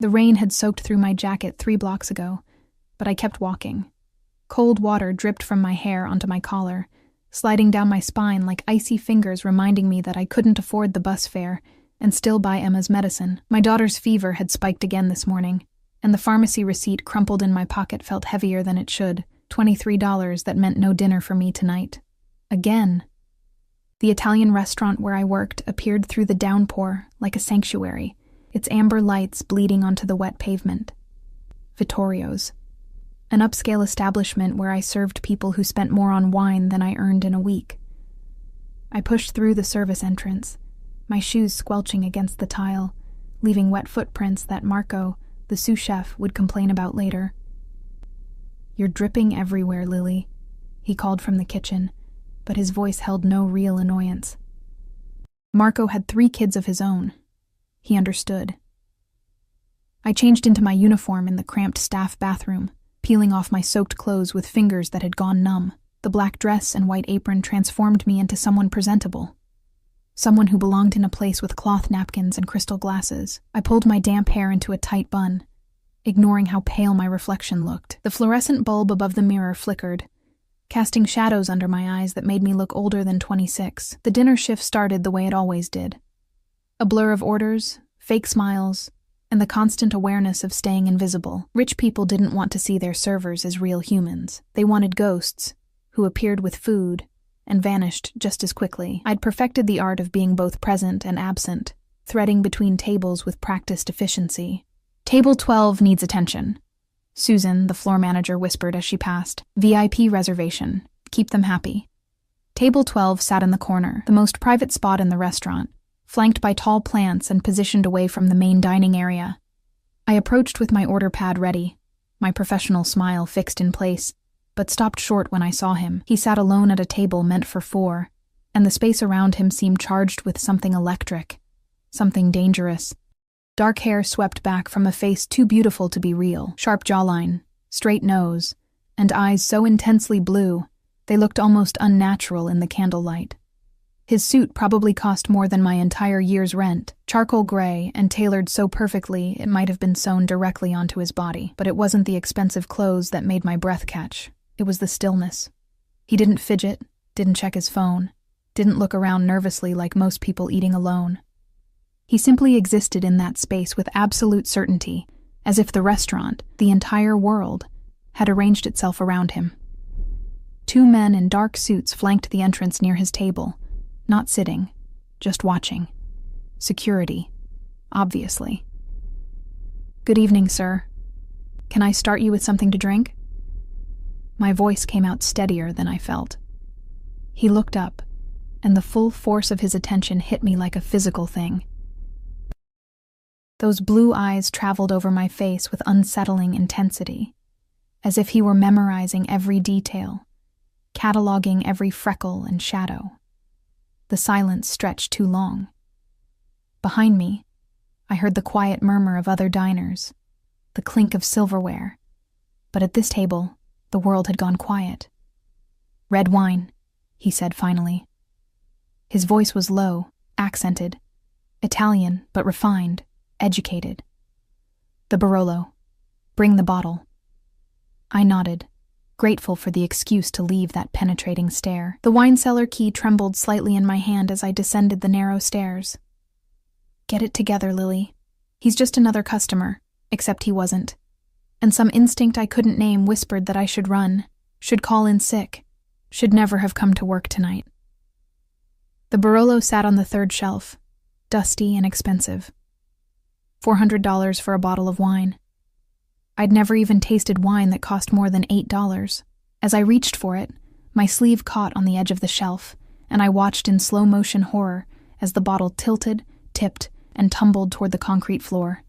The rain had soaked through my jacket 3 blocks ago, but I kept walking. Cold water dripped from my hair onto my collar, sliding down my spine like icy fingers reminding me that I couldn't afford the bus fare and still buy Emma's medicine. My daughter's fever had spiked again this morning, and the pharmacy receipt crumpled in my pocket felt heavier than it should. $23 that meant no dinner for me tonight. Again. The Italian restaurant where I worked appeared through the downpour like a sanctuary, its amber lights bleeding onto the wet pavement. Vittorio's. An upscale establishment where I served people who spent more on wine than I earned in a week. I pushed through the service entrance, my shoes squelching against the tile, leaving wet footprints that Marco, the sous chef, would complain about later. "You're dripping everywhere, Lily," he called from the kitchen, but his voice held no real annoyance. Marco had 3 kids of his own. He understood. I changed into my uniform in the cramped staff bathroom, peeling off my soaked clothes with fingers that had gone numb. The black dress and white apron transformed me into someone presentable. Someone who belonged in a place with cloth napkins and crystal glasses. I pulled my damp hair into a tight bun, ignoring how pale my reflection looked. The fluorescent bulb above the mirror flickered, casting shadows under my eyes that made me look older than 26. The dinner shift started the way it always did. A blur of orders, fake smiles, and the constant awareness of staying invisible. Rich people didn't want to see their servers as real humans. They wanted ghosts, who appeared with food and vanished just as quickly. I'd perfected the art of being both present and absent, threading between tables with practiced efficiency. "Table 12 needs attention," Susan, the floor manager, whispered as she passed. "VIP reservation. Keep them happy." Table 12 sat in the corner, the most private spot in the restaurant, flanked by tall plants and positioned away from the main dining area. I approached with my order pad ready, my professional smile fixed in place, but stopped short when I saw him. He sat alone at a table meant for 4, and the space around him seemed charged with something electric, something dangerous. Dark hair swept back from a face too beautiful to be real, sharp jawline, straight nose, and eyes so intensely blue they looked almost unnatural in the candlelight. His suit probably cost more than my entire year's rent, charcoal gray and tailored so perfectly it might have been sewn directly onto his body. But it wasn't the expensive clothes that made my breath catch. It was the stillness. He didn't fidget, didn't check his phone, didn't look around nervously like most people eating alone. He simply existed in that space with absolute certainty, as if the restaurant, the entire world, had arranged itself around him. 2 men in dark suits flanked the entrance near his table, not sitting, just watching. Security, obviously. "Good evening, sir. Can I start you with something to drink?" My voice came out steadier than I felt. He looked up, and the full force of his attention hit me like a physical thing. Those blue eyes traveled over my face with unsettling intensity, as if he were memorizing every detail, cataloging every freckle and shadow. The silence stretched too long. Behind me, I heard the quiet murmur of other diners, the clink of silverware, but at this table, the world had gone quiet. "Red wine," he said finally. His voice was low, accented, Italian but refined, educated. "The Barolo. Bring the bottle." I nodded, grateful for the excuse to leave that penetrating stare. The wine cellar key trembled slightly in my hand as I descended the narrow stairs. "Get it together, Lily. He's just another customer," except he wasn't. And some instinct I couldn't name whispered that I should run, should call in sick, should never have come to work tonight. The Barolo sat on the 3rd shelf, dusty and expensive. $400 for a bottle of wine. I'd never even tasted wine that cost more than $8. As I reached for it, my sleeve caught on the edge of the shelf, and I watched in slow-motion horror as the bottle tilted, tipped, and tumbled toward the concrete floor.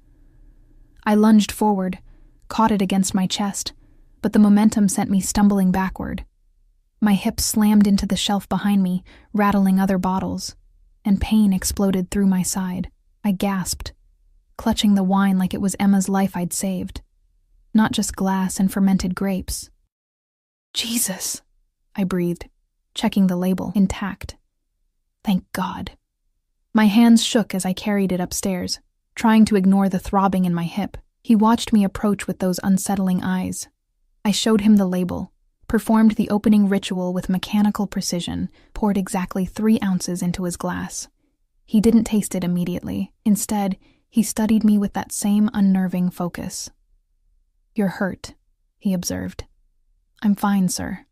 I lunged forward, caught it against my chest, but the momentum sent me stumbling backward. My hips slammed into the shelf behind me, rattling other bottles, and pain exploded through my side. I gasped, clutching the wine like it was Emma's life I'd saved. Not just glass and fermented grapes. "Jesus," I breathed, checking the label, intact. Thank God. My hands shook as I carried it upstairs, trying to ignore the throbbing in my hip. He watched me approach with those unsettling eyes. I showed him the label, performed the opening ritual with mechanical precision, poured exactly 3 ounces into his glass. He didn't taste it immediately. Instead, he studied me with that same unnerving focus. "You're hurt," he observed. "I'm fine, sir."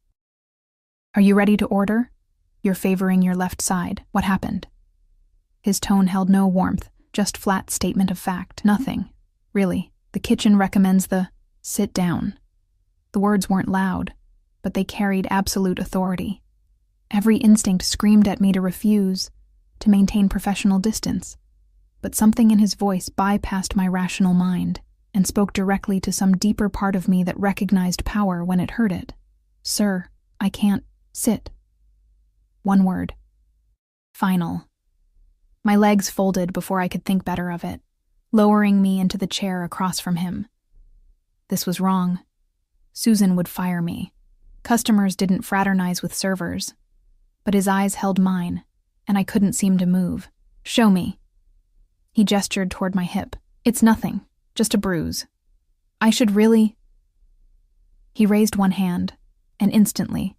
"Are you ready to order? You're favoring your left side. What happened?" His tone held no warmth, just flat statement of fact. "Nothing. Really. The kitchen recommends sit down." The words weren't loud, but they carried absolute authority. Every instinct screamed at me to refuse, to maintain professional distance. But something in his voice bypassed my rational mind and spoke directly to some deeper part of me that recognized power when it heard it. "Sir, I can't sit." One word. Final. My legs folded before I could think better of it, lowering me into the chair across from him. This was wrong. Susan would fire me. Customers didn't fraternize with servers. But his eyes held mine, and I couldn't seem to move. "Show me." He gestured toward my hip. "It's nothing, just a bruise. I should really—" He raised one hand, and instantly,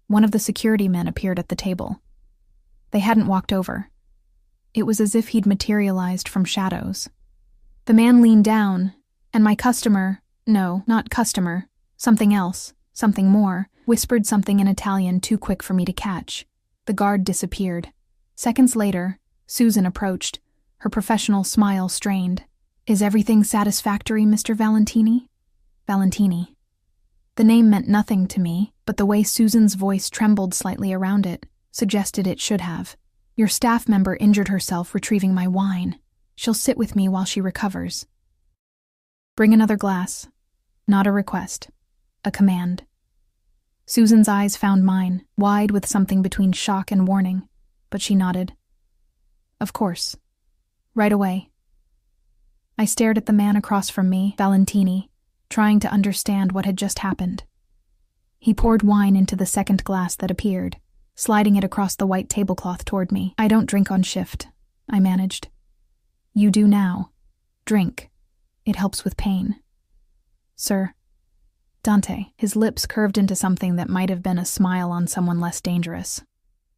one of the security men appeared at the table. They hadn't walked over. It was as if he'd materialized from shadows. The man leaned down, and my customer—no, not customer, something else, something more, whispered something in Italian too quick for me to catch. The guard disappeared. Seconds later, Susan approached, her professional smile strained. "Is everything satisfactory, Mr. Valentini?" Valentini. The name meant nothing to me, but the way Susan's voice trembled slightly around it suggested it should have. "Your staff member injured herself retrieving my wine. She'll sit with me while she recovers." "Bring another glass." Not a request. A command. Susan's eyes found mine, wide with something between shock and warning, but she nodded. "Of course. Right away." I stared at the man across from me, Valentini, trying to understand what had just happened. He poured wine into the second glass that appeared, sliding it across the white tablecloth toward me. "I don't drink on shift," I managed. "You do now. Drink. It helps with pain." "Sir." Dante, his lips curved into something that might have been a smile on someone less dangerous.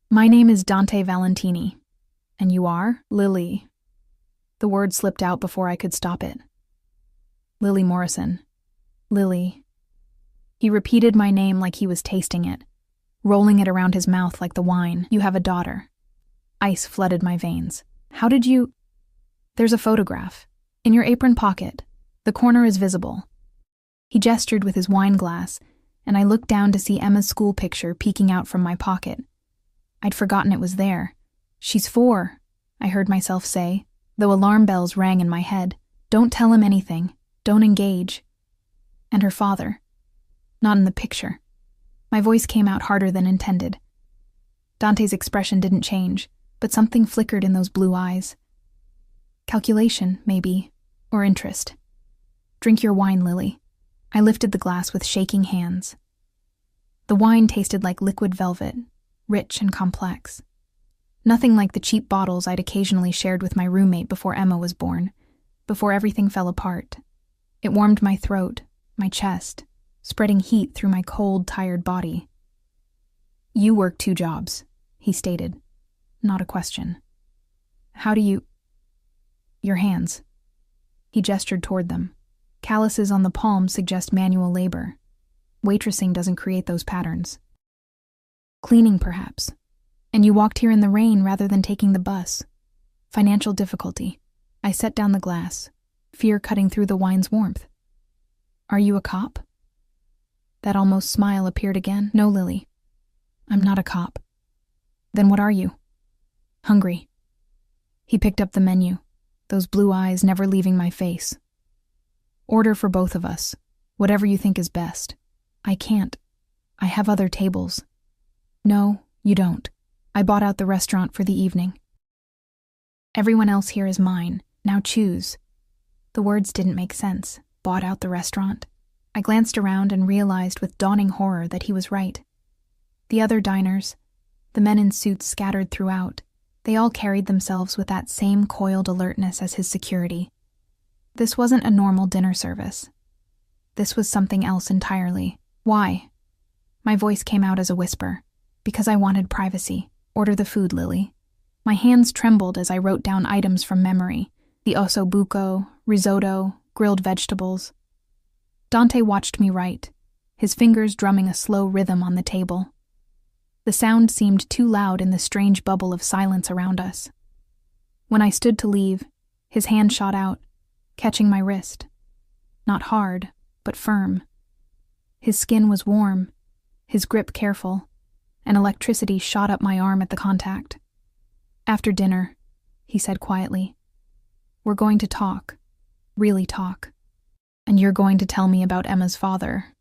"My name is Dante Valentini. And you are?" "Lily." The word slipped out before I could stop it. "Lily Morrison. Lily." He repeated my name like he was tasting it, rolling it around his mouth like the wine. "You have a daughter." Ice flooded my veins. "How did you—" "There's a photograph. In your apron pocket. The corner is visible." He gestured with his wine glass, and I looked down to see Emma's school picture peeking out from my pocket. I'd forgotten it was there. "She's 4, I heard myself say, though alarm bells rang in my head. "Don't tell him anything. Don't engage." And her father. Not in the picture. My voice came out harder than intended. Dante's expression didn't change, but something flickered in those blue eyes. Calculation, maybe, or interest. "Drink your wine, Lily." I lifted the glass with shaking hands. The wine tasted like liquid velvet, rich and complex. Nothing like the cheap bottles I'd occasionally shared with my roommate before Emma was born, before everything fell apart. It warmed my throat, my chest, spreading heat through my cold, tired body. "You work 2 jobs, he stated. Not a question. "How do you—" "Your hands." He gestured toward them. Calluses on the palms suggest manual labor. Waitressing doesn't create those patterns. "Cleaning, perhaps. And you walked here in the rain rather than taking the bus. Financial difficulty." I set down the glass, fear cutting through the wine's warmth. "Are you a cop?" That almost smile appeared again. "No, Lily. I'm not a cop." "Then what are you?" "Hungry." He picked up the menu, those blue eyes never leaving my face. "Order for both of us, whatever you think is best." "I can't. I have other tables." "No, you don't. I bought out the restaurant for the evening." "Everyone else here is mine. Now choose." The words didn't make sense. Bought out the restaurant? I glanced around and realized with dawning horror that he was right. The other diners, the men in suits scattered throughout, they all carried themselves with that same coiled alertness as his security. This wasn't a normal dinner service. This was something else entirely. Why? My voice came out as a whisper. Because I wanted privacy. Order the food, Lily. My hands trembled as I wrote down items from memory. The osso buco, risotto, grilled vegetables. Dante watched me write, his fingers drumming a slow rhythm on the table. The sound seemed too loud in the strange bubble of silence around us. When I stood to leave, his hand shot out, catching my wrist. Not hard, but firm. His skin was warm, his grip careful, and electricity shot up my arm at the contact. After dinner, he said quietly, we're going to talk, really talk. And you're going to tell me about Emma's father.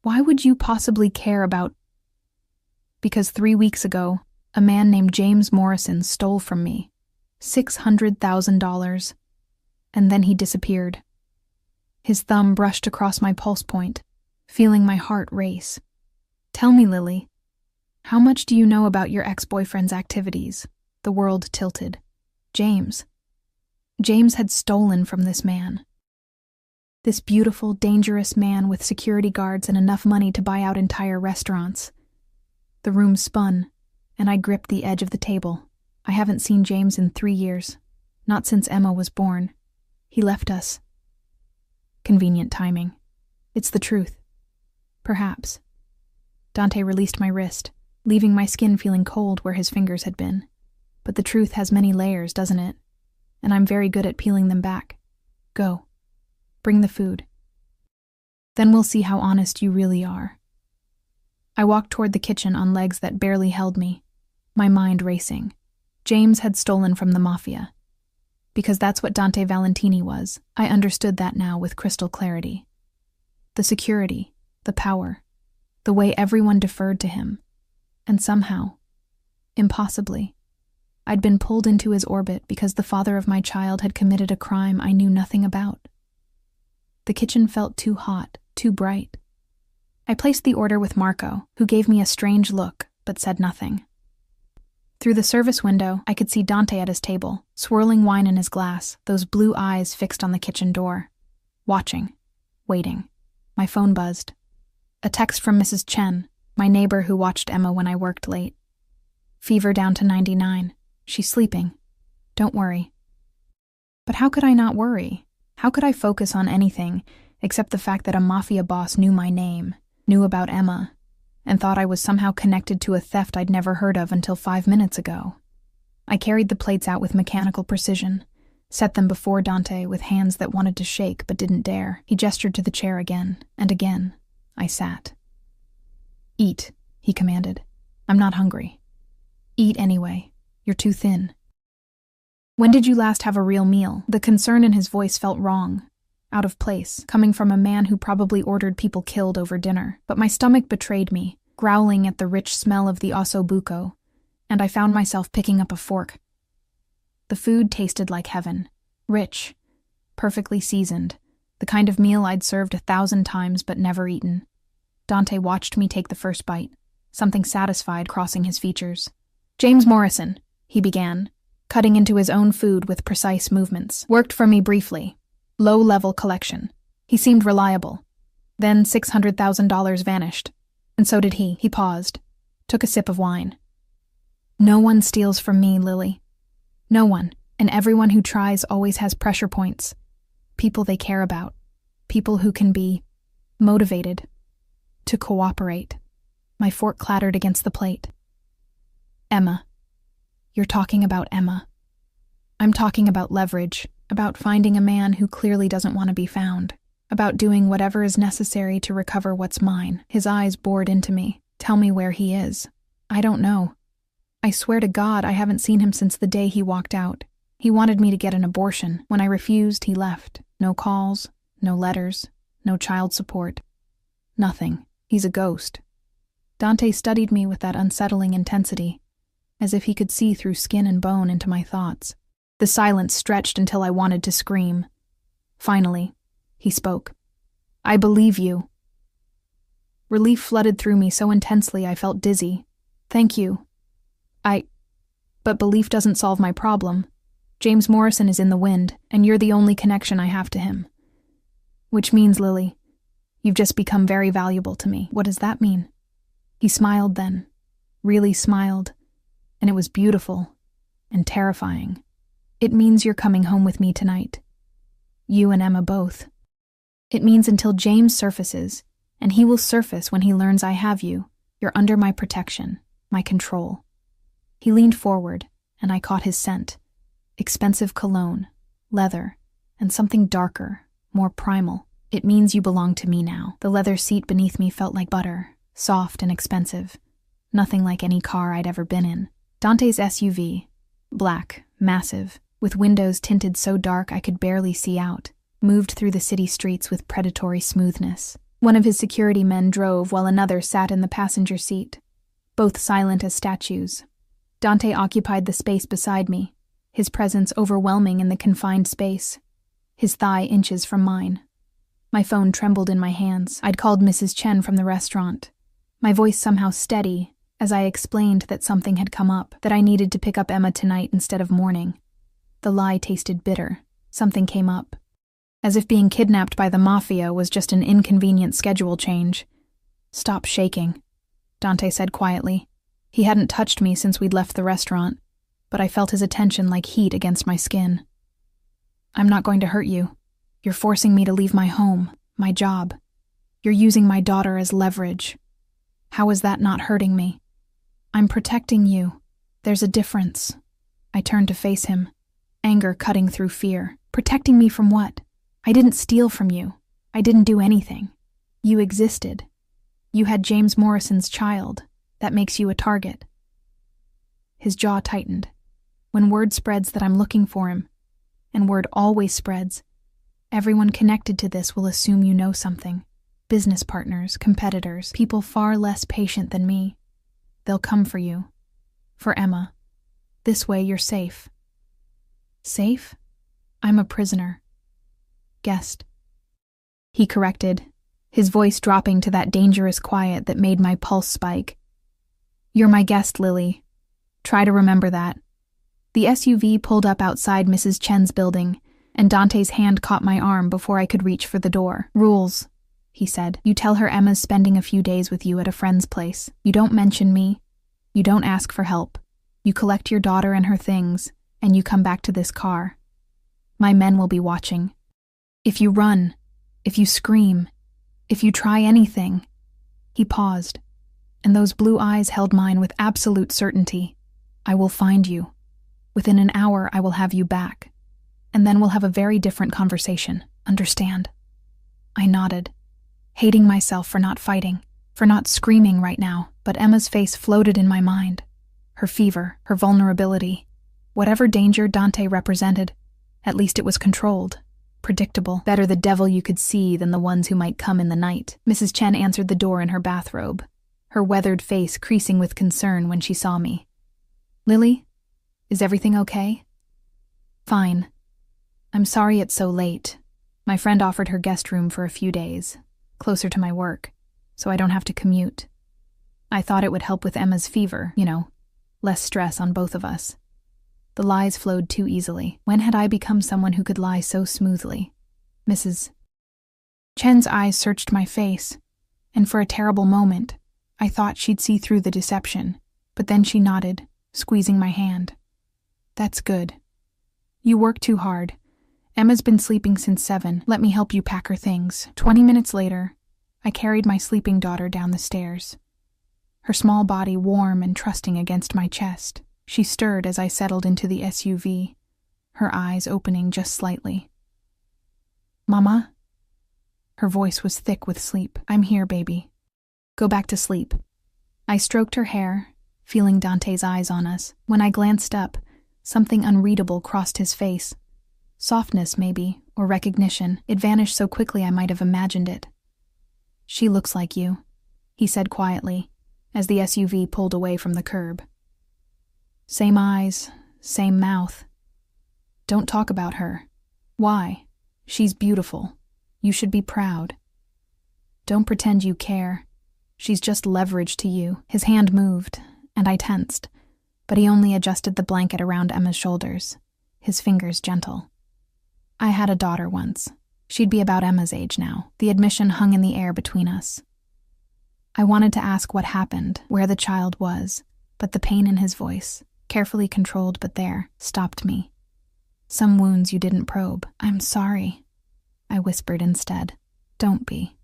Why would you possibly care about... Because 3 weeks ago, a man named James Morrison stole from me $600,000, and then he disappeared. His thumb brushed across my pulse point, feeling my heart race. Tell me, Lily, how much do you know about your ex-boyfriend's activities? The world tilted. James had stolen from this man. This beautiful, dangerous man with security guards and enough money to buy out entire restaurants. The room spun, and I gripped the edge of the table. I haven't seen James in 3 years, not since Emma was born. He left us. Convenient timing. It's the truth. Perhaps. Dante released my wrist, leaving my skin feeling cold where his fingers had been. But the truth has many layers, doesn't it? And I'm very good at peeling them back. Go. Bring the food. Then we'll see how honest you really are. I walked toward the kitchen on legs that barely held me, my mind racing. James had stolen from the Mafia. Because that's what Dante Valentini was, I understood that now with crystal clarity. The security, the power, the way everyone deferred to him. And somehow, impossibly, I'd been pulled into his orbit because the father of my child had committed a crime I knew nothing about. The kitchen felt too hot, too bright. I placed the order with Marco, who gave me a strange look, but said nothing. Through the service window, I could see Dante at his table, swirling wine in his glass, those blue eyes fixed on the kitchen door. Watching. Waiting. My phone buzzed. A text from Mrs. Chen, my neighbor who watched Emma when I worked late. Fever down to 99. She's sleeping. Don't worry. But how could I not worry? How could I focus on anything except the fact that a mafia boss knew my name, knew about Emma, and thought I was somehow connected to a theft I'd never heard of until 5 minutes ago? I carried the plates out with mechanical precision, set them before Dante with hands that wanted to shake but didn't dare. He gestured to the chair again, and again. I sat. Eat, he commanded. I'm not hungry. Eat anyway. You're too thin. When did you last have a real meal? The concern in his voice felt wrong, out of place, coming from a man who probably ordered people killed over dinner. But my stomach betrayed me, growling at the rich smell of the osso buco, and I found myself picking up a fork. The food tasted like heaven, rich, perfectly seasoned, the kind of meal I'd served 1,000 times but never eaten. Dante watched me take the first bite, something satisfied crossing his features. James Morrison, he began, cutting into his own food with precise movements. Worked for me briefly. Low-level collection. He seemed reliable. Then $600,000 vanished. And so did he. He paused, took a sip of wine. No one steals from me, Lily. No one. And everyone who tries always has pressure points. People they care about. People who can be motivated to cooperate. My fork clattered against the plate. Emma. You're talking about Emma. I'm talking about leverage, about finding a man who clearly doesn't want to be found, about doing whatever is necessary to recover what's mine. His eyes bored into me. Tell me where he is. I don't know. I swear to God I haven't seen him since the day he walked out. He wanted me to get an abortion. When I refused, he left. No calls, no letters, no child support. Nothing. He's a ghost. Dante studied me with that unsettling intensity, as if he could see through skin and bone into my thoughts. The silence stretched until I wanted to scream. Finally, he spoke. I believe you. Relief flooded through me so intensely I felt dizzy. Thank you. But belief doesn't solve my problem. James Morrison is in the wind, and you're the only connection I have to him. Which means, Lily, you've just become very valuable to me. What does that mean? He smiled then, really smiled, and it was beautiful and terrifying. It means you're coming home with me tonight. You and Emma both. It means until James surfaces, and he will surface when he learns I have you, you're under my protection, my control. He leaned forward, and I caught his scent. Expensive cologne, leather, and something darker, more primal. It means you belong to me now. The leather seat beneath me felt like butter, soft and expensive. Nothing like any car I'd ever been in. Dante's SUV, black, massive, with windows tinted so dark I could barely see out, moved through the city streets with predatory smoothness. One of his security men drove while another sat in the passenger seat, both silent as statues. Dante occupied the space beside me, his presence overwhelming in the confined space, his thigh inches from mine. My phone trembled in my hands. I'd called Mrs. Chen from the restaurant, my voice somehow steady as I explained that something had come up, that I needed to pick up Emma tonight instead of morning. The lie tasted bitter. Something came up. As if being kidnapped by the Mafia was just an inconvenient schedule change. Stop shaking, Dante said quietly. He hadn't touched me since we'd left the restaurant, but I felt his attention like heat against my skin. I'm not going to hurt you. You're forcing me to leave my home, my job. You're using my daughter as leverage. How is that not hurting me? I'm protecting you. There's a difference. I turned to face him, anger cutting through fear. Protecting me from what? I didn't steal from you. I didn't do anything. You existed. You had James Morrison's child. That makes you a target. His jaw tightened. When word spreads that I'm looking for him, and word always spreads, everyone connected to this will assume you know something. Business partners, competitors, people far less patient than me. They'll come for you. For Emma. This way you're safe. Safe? I'm a prisoner. Guest. He corrected, his voice dropping to that dangerous quiet that made my pulse spike. You're my guest, Lily. Try to remember that. The SUV pulled up outside Mrs. Chen's building, and Dante's hand caught my arm before I could reach for the door. Rules, he said. You tell her Emma's spending a few days with you at a friend's place. You don't mention me. You don't ask for help. You collect your daughter and her things, and you come back to this car. My men will be watching. If you run, if you scream, if you try anything. He paused, and those blue eyes held mine with absolute certainty. I will find you. Within an hour, I will have you back. And then we'll have a very different conversation. Understand? I nodded, hating myself for not fighting, for not screaming right now, but Emma's face floated in my mind. Her fever, her vulnerability. Whatever danger Dante represented, at least it was controlled, predictable. Better the devil you could see than the ones who might come in the night. Mrs. Chen answered the door in her bathrobe, her weathered face creasing with concern when she saw me. Lily? Is everything okay? Fine. I'm sorry it's so late. My friend offered her guest room for a few days, closer to my work, so I don't have to commute. I thought it would help with Emma's fever, less stress on both of us. The lies flowed too easily. When had I become someone who could lie so smoothly? Mrs. Chen's eyes searched my face, and for a terrible moment, I thought she'd see through the deception, but then she nodded, squeezing my hand. That's good. You work too hard. Emma's been sleeping since 7. Let me help you pack her things. 20 minutes later, I carried my sleeping daughter down the stairs. Her small body warm and trusting against my chest. She stirred as I settled into the SUV, her eyes opening just slightly. Mama? Her voice was thick with sleep. I'm here, baby. Go back to sleep. I stroked her hair, feeling Dante's eyes on us. When I glanced up, something unreadable crossed his face. Softness, maybe, or recognition. It vanished so quickly I might have imagined it. She looks like you, he said quietly, as the SUV pulled away from the curb. Same eyes, same mouth. Don't talk about her. Why? She's beautiful. You should be proud. Don't pretend you care. She's just leverage to you. His hand moved, and I tensed, but he only adjusted the blanket around Emma's shoulders. his fingers gentle. I had a daughter once. She'd be about Emma's age now. The admission hung in the air between us. I wanted to ask what happened, where the child was, but the pain in his voice, carefully controlled but there, stopped me. Some wounds you didn't probe. I'm sorry, I whispered instead. Don't be.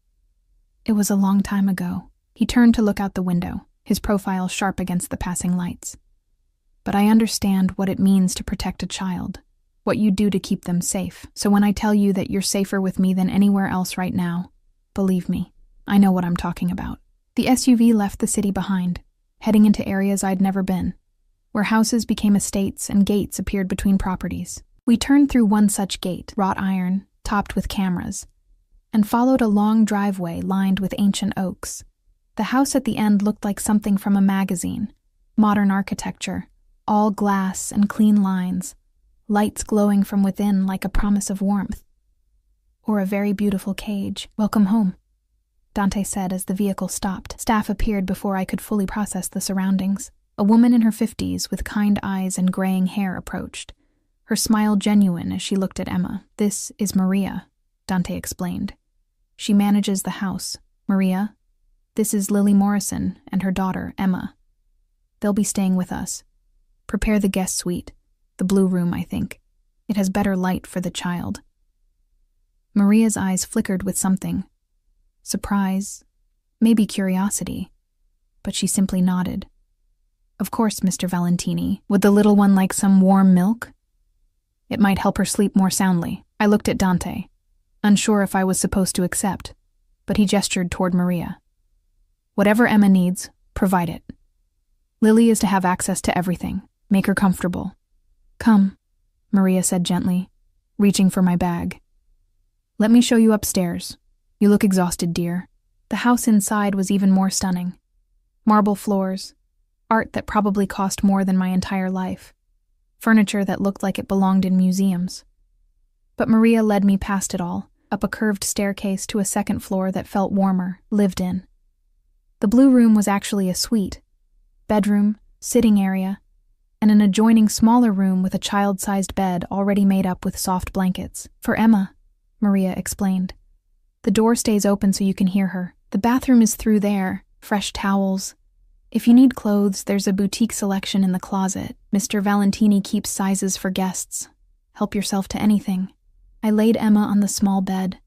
It was a long time ago. He turned to look out the window, his profile sharp against the passing lights. But I understand what it means to protect a child, what you do to keep them safe. So when I tell you that you're safer with me than anywhere else right now, believe me, I know what I'm talking about. The SUV left the city behind, heading into areas I'd never been, where houses became estates and gates appeared between properties. We turned through one such gate, wrought iron, topped with cameras, and followed a long driveway lined with ancient oaks. The house at the end looked like something from a magazine, modern architecture, all glass and clean lines, lights glowing from within like a promise of warmth. Or a very beautiful cage. Welcome home, Dante said as the vehicle stopped. Staff appeared before I could fully process the surroundings. A woman in her 50s with kind eyes and graying hair approached, her smile genuine as she looked at Emma. This is Maria, Dante explained. She manages the house. Maria, this is Lily Morrison and her daughter, Emma. They'll be staying with us. Prepare the guest suite, the blue room, I think. It has better light for the child. Maria's eyes flickered with something. Surprise, maybe curiosity, but she simply nodded. Of course, Mr. Valentini. Would the little one like some warm milk? It might help her sleep more soundly. I looked at Dante, unsure if I was supposed to accept, but he gestured toward Maria. Whatever Emma needs, provide it. Lily is to have access to everything. Make her comfortable. Come, Maria said gently, reaching for my bag. Let me show you upstairs. You look exhausted, dear. The house inside was even more stunning. Marble floors, art that probably cost more than my entire life, furniture that looked like it belonged in museums. But Maria led me past it all, up a curved staircase to a second floor that felt warmer, lived in. The blue room was actually a suite, bedroom, sitting area, and an adjoining smaller room with a child-sized bed already made up with soft blankets. For Emma, Maria explained. The door stays open so you can hear her. The bathroom is through there, fresh towels. If you need clothes, there's a boutique selection in the closet. Mr. Valentini keeps sizes for guests. Help yourself to anything. I laid Emma on the small bed,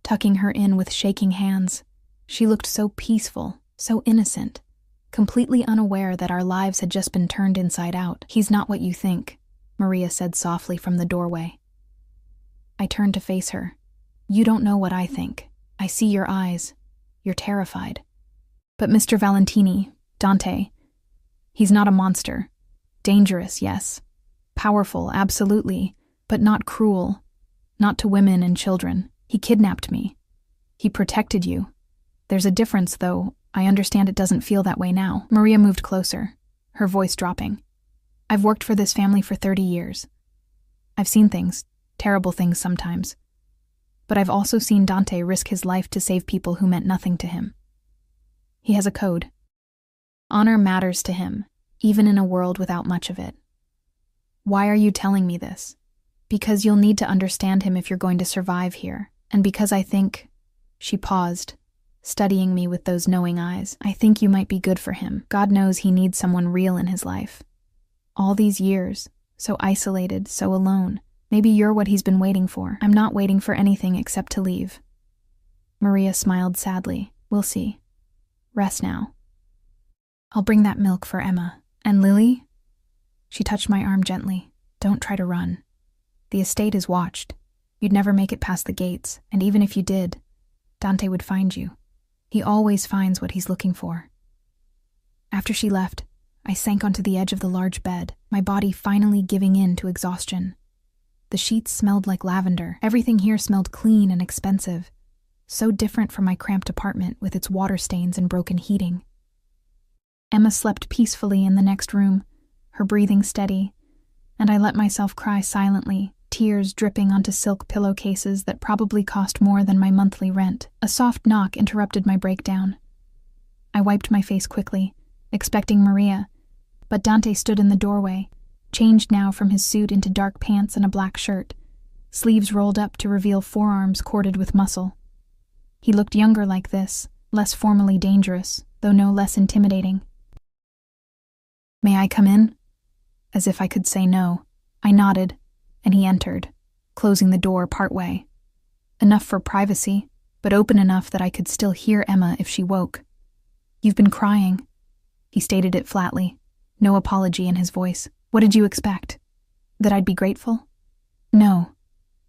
tucking her in with shaking hands. She looked so peaceful, so innocent, completely unaware that our lives had just been turned inside out. He's not what you think, Maria said softly from the doorway. I turned to face her. You don't know what I think. I see your eyes. You're terrified. But Mr. Valentini, Dante, he's not a monster. Dangerous, yes. Powerful, absolutely, but not cruel. Not to women and children. He kidnapped me. He protected you. There's a difference, though. I understand it doesn't feel that way now. Maria moved closer, her voice dropping. I've worked for this family for 30 years. I've seen things, terrible things sometimes. But I've also seen Dante risk his life to save people who meant nothing to him. He has a code. Honor matters to him, even in a world without much of it. Why are you telling me this? Because you'll need to understand him if you're going to survive here, and because I think... She paused, studying me with those knowing eyes. I think you might be good for him. God knows he needs someone real in his life. All these years, so isolated, so alone. Maybe you're what he's been waiting for. I'm not waiting for anything except to leave. Maria smiled sadly. We'll see. Rest now. I'll bring that milk for Emma. And Lily? She touched my arm gently. Don't try to run. The estate is watched. You'd never make it past the gates, and even if you did, Dante would find you. He always finds what he's looking for. After she left, I sank onto the edge of the large bed, my body finally giving in to exhaustion. The sheets smelled like lavender. Everything here smelled clean and expensive, so different from my cramped apartment with its water stains and broken heating. Emma slept peacefully in the next room, her breathing steady, and I let myself cry silently, tears dripping onto silk pillowcases that probably cost more than my monthly rent. A soft knock interrupted my breakdown. I wiped my face quickly, expecting Maria, but Dante stood in the doorway, changed now from his suit into dark pants and a black shirt, sleeves rolled up to reveal forearms corded with muscle. He looked younger like this, less formally dangerous, though no less intimidating. "May I come in?" As if I could say no, I nodded, and he entered, closing the door partway. Enough for privacy, but open enough that I could still hear Emma if she woke. "You've been crying." He stated it flatly, no apology in his voice. "What did you expect? That I'd be grateful?" "No.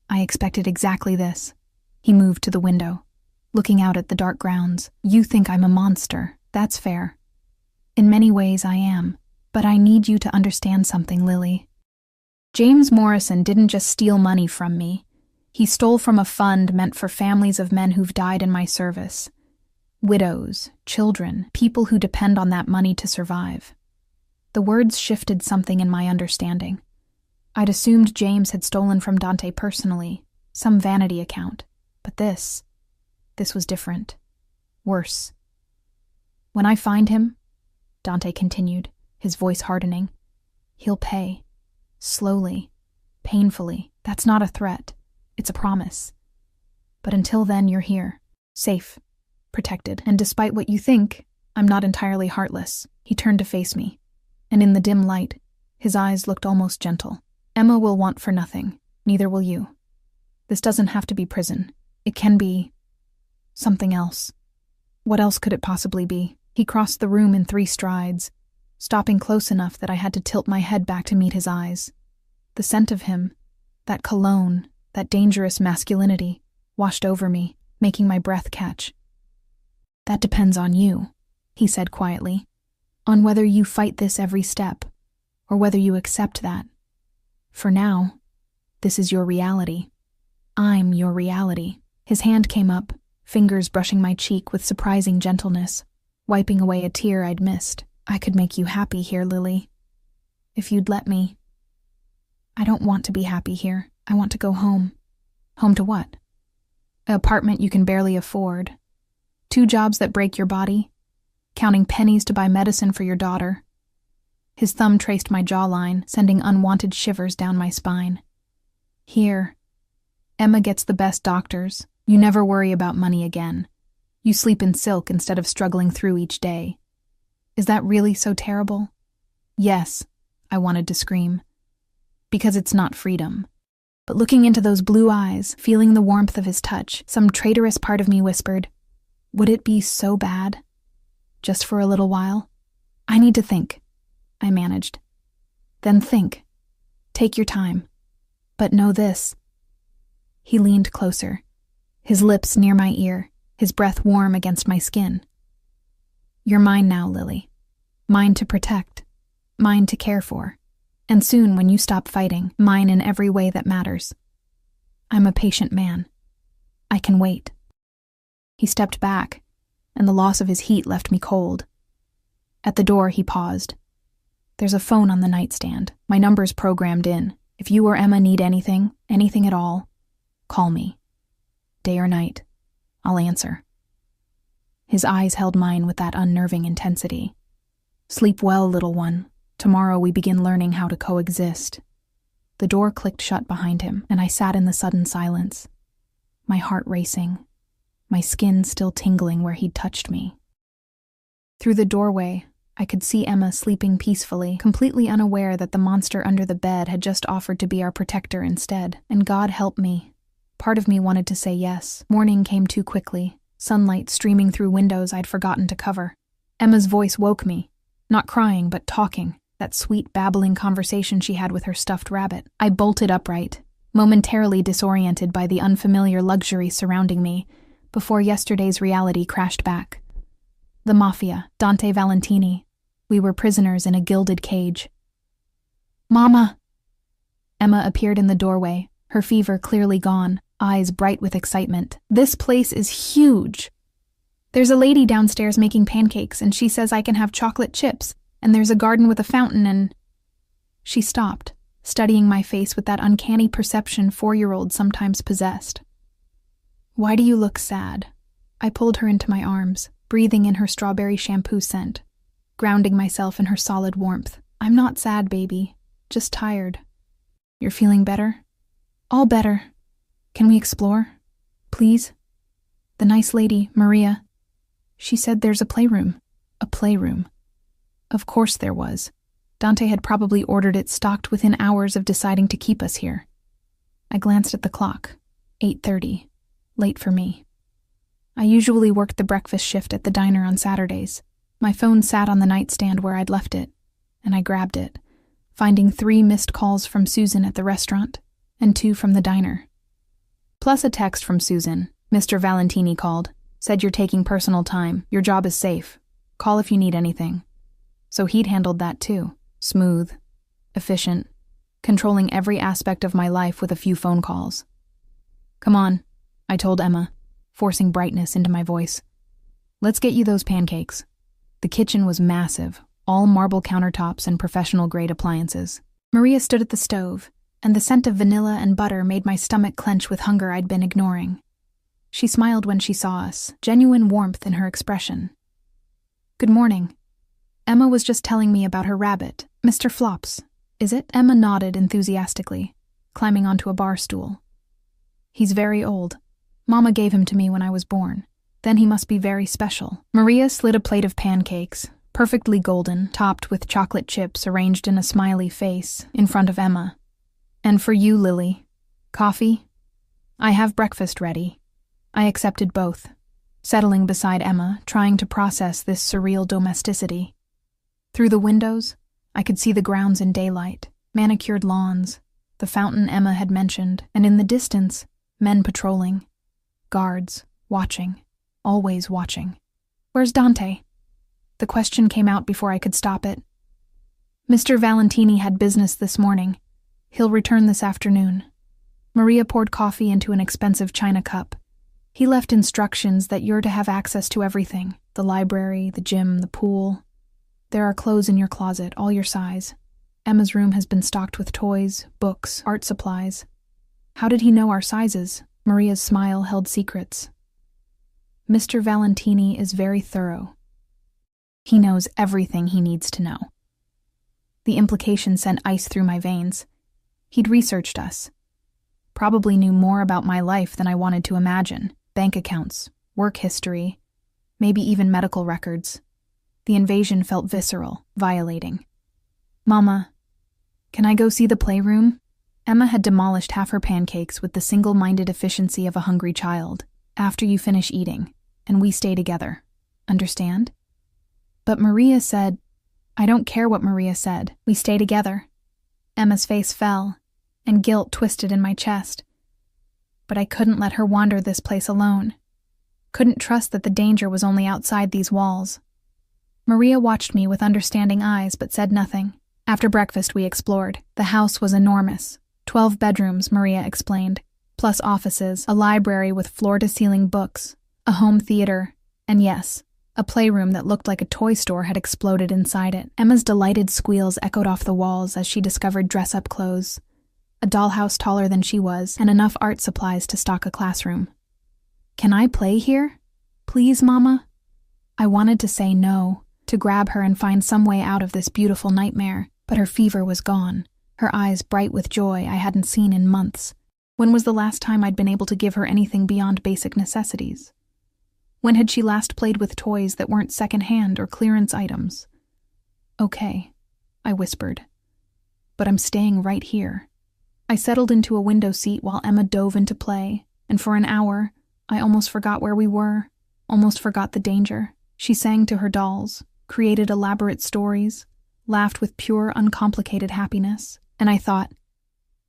I expected exactly this." He moved to the window, looking out at the dark grounds. "You think I'm a monster. That's fair. In many ways I am, but I need you to understand something, Lily. James Morrison didn't just steal money from me. He stole from a fund meant for families of men who've died in my service. Widows, children, people who depend on that money to survive." The words shifted something in my understanding. I'd assumed James had stolen from Dante personally, some vanity account, but this was different. Worse. "When I find him," Dante continued, his voice hardening, "he'll pay. Slowly, painfully. That's not a threat. It's a promise. But until then, you're here, safe, protected, and despite what you think, I'm not entirely heartless." He turned to face me, and in the dim light, his eyes looked almost gentle. "Emma will want for nothing, neither will you. This doesn't have to be prison. It can be something else." What else could it possibly be? He crossed the room in 3 strides, stopping close enough that I had to tilt my head back to meet his eyes. The scent of him, that cologne, that dangerous masculinity, washed over me, making my breath catch. "That depends on you," he said quietly, "on whether you fight this every step, or whether you accept that. For now, this is your reality. I'm your reality." His hand came up, fingers brushing my cheek with surprising gentleness, wiping away a tear I'd missed. "I could make you happy here, Lily. If you'd let me." "I don't want to be happy here. I want to go home." "Home to what?" "An apartment you can barely afford. 2 jobs that break your body. Counting pennies to buy medicine for your daughter." His thumb traced my jawline, sending unwanted shivers down my spine. "Here. Emma gets the best doctors. You never worry about money again. You sleep in silk instead of struggling through each day." Is that really so terrible? "Yes," I wanted to scream. "Because it's not freedom." But looking into those blue eyes, feeling the warmth of his touch, some traitorous part of me whispered, "Would it be so bad? Just for a little while?" "I need to think," I managed. "Then think. Take your time. But know this." He leaned closer, his lips near my ear, his breath warm against my skin. "You're mine now, Lily. Mine to protect, mine to care for, and soon, when you stop fighting, mine in every way that matters. I'm a patient man. I can wait." He stepped back, and the loss of his heat left me cold. At the door, he paused. "There's a phone on the nightstand. My number's programmed in. If you or Emma need anything at all, call me. Day or night, I'll answer." His eyes held mine with that unnerving intensity. "Sleep well, little one. Tomorrow we begin learning how to coexist." The door clicked shut behind him, and I sat in the sudden silence, my heart racing, my skin still tingling where he'd touched me. Through the doorway, I could see Emma sleeping peacefully, completely unaware that the monster under the bed had just offered to be our protector instead. And God help me. Part of me wanted to say yes. Morning came too quickly, sunlight streaming through windows I'd forgotten to cover. Emma's voice woke me, not crying, but talking, that sweet, babbling conversation she had with her stuffed rabbit. I bolted upright, momentarily disoriented by the unfamiliar luxury surrounding me, before yesterday's reality crashed back. The Mafia, Dante Valentini. We were prisoners in a gilded cage. "Mama!" Emma appeared in the doorway, her fever clearly gone, eyes bright with excitement. "This place is huge. There's a lady downstairs making pancakes, and she says I can have chocolate chips, and there's a garden with a fountain and—" She stopped, studying my face with that uncanny perception 4-year-olds sometimes possessed. "Why do you look sad?" I pulled her into my arms, breathing in her strawberry shampoo scent, grounding myself in her solid warmth. "I'm not sad, baby. Just tired. You're feeling better? All better. Can we explore? Please? The nice lady, Maria. She said there's a playroom. A playroom. Of course there was. Dante had probably ordered it stocked within hours of deciding to keep us here. I glanced at the clock. 8:30. Late for me. I usually worked the breakfast shift at the diner on Saturdays. My phone sat on the nightstand where I'd left it, and I grabbed it, finding 3 missed calls from Susan at the restaurant and 2 from the diner. Plus a text from Susan. Mr. Valentini called. Said you're taking personal time. Your job is safe. Call if you need anything. So he'd handled that too. Smooth. Efficient. Controlling every aspect of my life with a few phone calls. Come on, I told Emma, forcing brightness into my voice. Let's get you those pancakes. The kitchen was massive, all marble countertops and professional-grade appliances. Maria stood at the stove, and the scent of vanilla and butter made my stomach clench with hunger I'd been ignoring. She smiled when she saw us, genuine warmth in her expression. Good morning. Emma was just telling me about her rabbit, Mr. Flops. Is it? Emma nodded enthusiastically, climbing onto a bar stool. He's very old. Mama gave him to me when I was born. Then he must be very special. Maria slid a plate of pancakes, perfectly golden, topped with chocolate chips arranged in a smiley face, in front of Emma. And for you, Lily. Coffee? I have breakfast ready. I accepted both, settling beside Emma, trying to process this surreal domesticity. Through the windows, I could see the grounds in daylight, manicured lawns, the fountain Emma had mentioned, and in the distance, men patrolling. Guards, watching. Always watching. Where's Dante? The question came out before I could stop it. Mr. Valentini had business this morning. He'll return this afternoon. Maria poured coffee into an expensive china cup. He left instructions that you're to have access to everything. The library, the gym, the pool. There are clothes in your closet, all your size. Emma's room has been stocked with toys, books, art supplies. How did he know our sizes? Maria's smile held secrets. Mr. Valentini is very thorough. He knows everything he needs to know. The implication sent ice through my veins. He'd researched us. Probably knew more about my life than I wanted to imagine. Bank accounts, work history, maybe even medical records. The invasion felt visceral, violating. Mama, can I go see the playroom? Emma had demolished half her pancakes with the single-minded efficiency of a hungry child. After you finish eating, and we stay together. Understand? But Maria said, I don't care what Maria said. We stay together. Emma's face fell, and guilt twisted in my chest. But I couldn't let her wander this place alone. Couldn't trust that the danger was only outside these walls. Maria watched me with understanding eyes but said nothing. After breakfast we explored. The house was enormous. 12 bedrooms, Maria explained, plus offices, a library with floor-to-ceiling books, a home theater, and yes, a playroom that looked like a toy store had exploded inside it. Emma's delighted squeals echoed off the walls as she discovered dress-up clothes, a dollhouse taller than she was, and enough art supplies to stock a classroom. Can I play here? Please, Mama? I wanted to say no, to grab her and find some way out of this beautiful nightmare, but her fever was gone, her eyes bright with joy I hadn't seen in months. When was the last time I'd been able to give her anything beyond basic necessities? When had she last played with toys that weren't second-hand or clearance items? Okay, I whispered. But I'm staying right here. I settled into a window seat while Emma dove into play, and for an hour, I almost forgot where we were, almost forgot the danger. She sang to her dolls, created elaborate stories, laughed with pure, uncomplicated happiness, and I thought,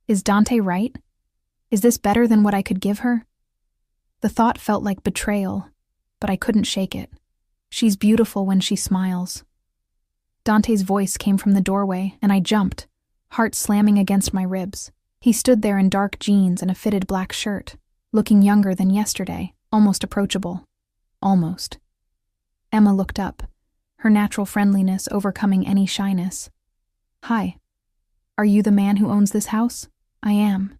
is Dante right? Is this better than what I could give her? The thought felt like betrayal, but I couldn't shake it. She's beautiful when she smiles. Dante's voice came from the doorway, and I jumped, heart slamming against my ribs. He stood there in dark jeans and a fitted black shirt, looking younger than yesterday, almost approachable. Almost. Emma looked up, her natural friendliness overcoming any shyness. Hi. Are you the man who owns this house? I am.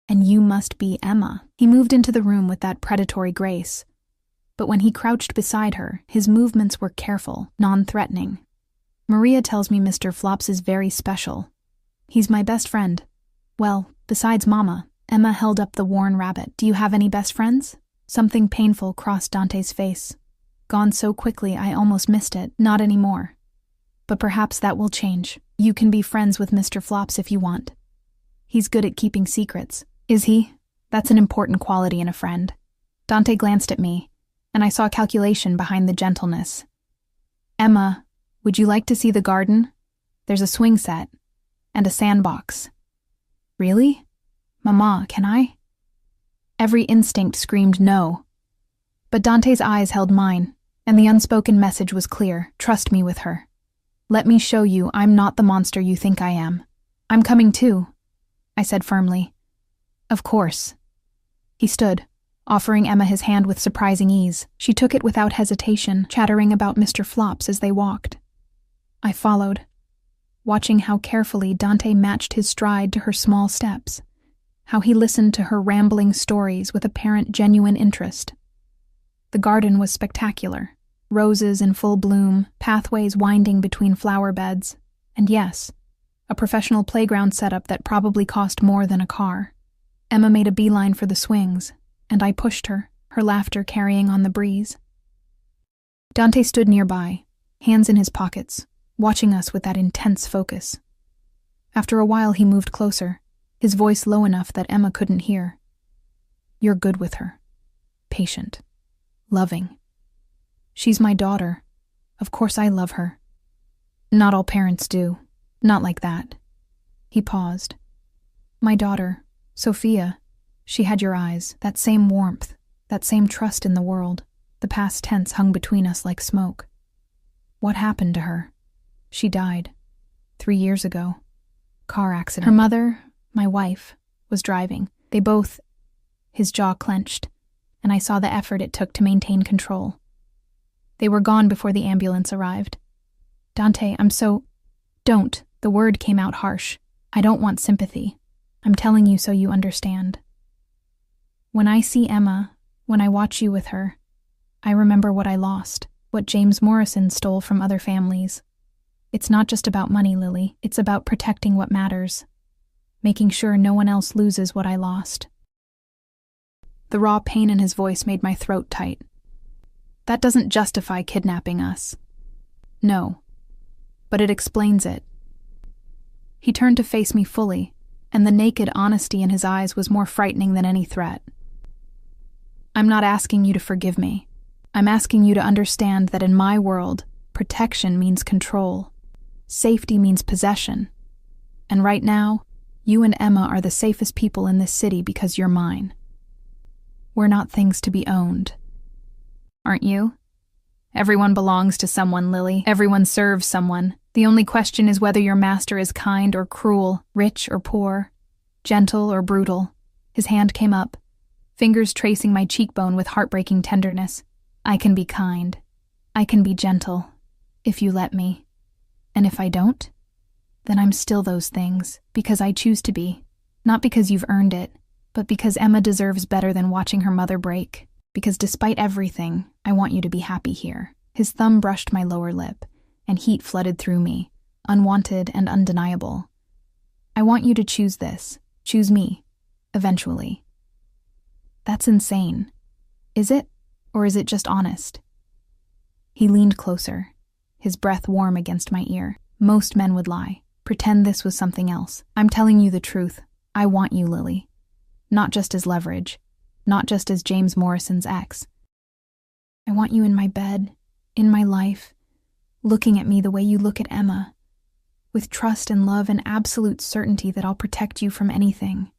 And you must be Emma. He moved into the room with that predatory grace. But when he crouched beside her, his movements were careful, non-threatening. Maria tells me Mr. Flops is very special. He's my best friend. Well, besides Mama. Emma held up the worn rabbit. Do you have any best friends? Something painful crossed Dante's face. Gone so quickly I almost missed it. Not anymore. But perhaps that will change. You can be friends with Mr. Flops if you want. He's good at keeping secrets. Is he? That's an important quality in a friend. Dante glanced at me, and I saw calculation behind the gentleness. Emma, would you like to see the garden? There's a swing set and a sandbox. Really? Mama, can I? Every instinct screamed no. But Dante's eyes held mine, and the unspoken message was clear. Trust me with her. Let me show you I'm not the monster you think I am. I'm coming too, I said firmly. Of course. He stood, offering Emma his hand with surprising ease. She took it without hesitation, chattering about Mr. Flops as they walked. I followed, watching how carefully Dante matched his stride to her small steps, how he listened to her rambling stories with apparent genuine interest. The garden was spectacular, roses in full bloom, pathways winding between flower beds, and yes, a professional playground setup that probably cost more than a car. Emma made a beeline for the swings, and I pushed her, her laughter carrying on the breeze. Dante stood nearby, hands in his pockets, watching us with that intense focus. After a while he moved closer, his voice low enough that Emma couldn't hear. You're good with her. Patient. Loving. She's my daughter. Of course I love her. Not all parents do. Not like that. He paused. My daughter, Sophia, she had your eyes, that same warmth, that same trust in the world. The past tense hung between us like smoke. What happened to her? She died. 3 years ago. Car accident. Her mother, my wife, was driving. They both... His jaw clenched, and I saw the effort it took to maintain control. They were gone before the ambulance arrived. Dante, I'm so... Don't. The word came out harsh. I don't want sympathy. I'm telling you so you understand. When I see Emma, when I watch you with her, I remember what I lost, what James Morrison stole from other families. It's not just about money, Lily. It's about protecting what matters, making sure no one else loses what I lost. The raw pain in his voice made my throat tight. That doesn't justify kidnapping us. No. But it explains it. He turned to face me fully, and the naked honesty in his eyes was more frightening than any threat. I'm not asking you to forgive me. I'm asking you to understand that in my world, protection means control. Safety means possession. And right now, you and Emma are the safest people in this city because you're mine. We're not things to be owned. Aren't you? Everyone belongs to someone, Lily. Everyone serves someone. The only question is whether your master is kind or cruel, rich or poor, gentle or brutal. His hand came up, fingers tracing my cheekbone with heartbreaking tenderness. I can be kind. I can be gentle, if you let me. And if I don't, then I'm still those things, because I choose to be. Not because you've earned it, but because Emma deserves better than watching her mother break. Because despite everything, I want you to be happy here. His thumb brushed my lower lip, and heat flooded through me, unwanted and undeniable. I want you to choose this. Choose me. Eventually. That's insane. Is it? Or is it just honest? He leaned closer, his breath warm against my ear. Most men would lie. Pretend this was something else. I'm telling you the truth. I want you, Lily. Not just as leverage. Not just as James Morrison's ex. I want you in my bed, in my life, looking at me the way you look at Emma, with trust and love and absolute certainty that I'll protect you from anything.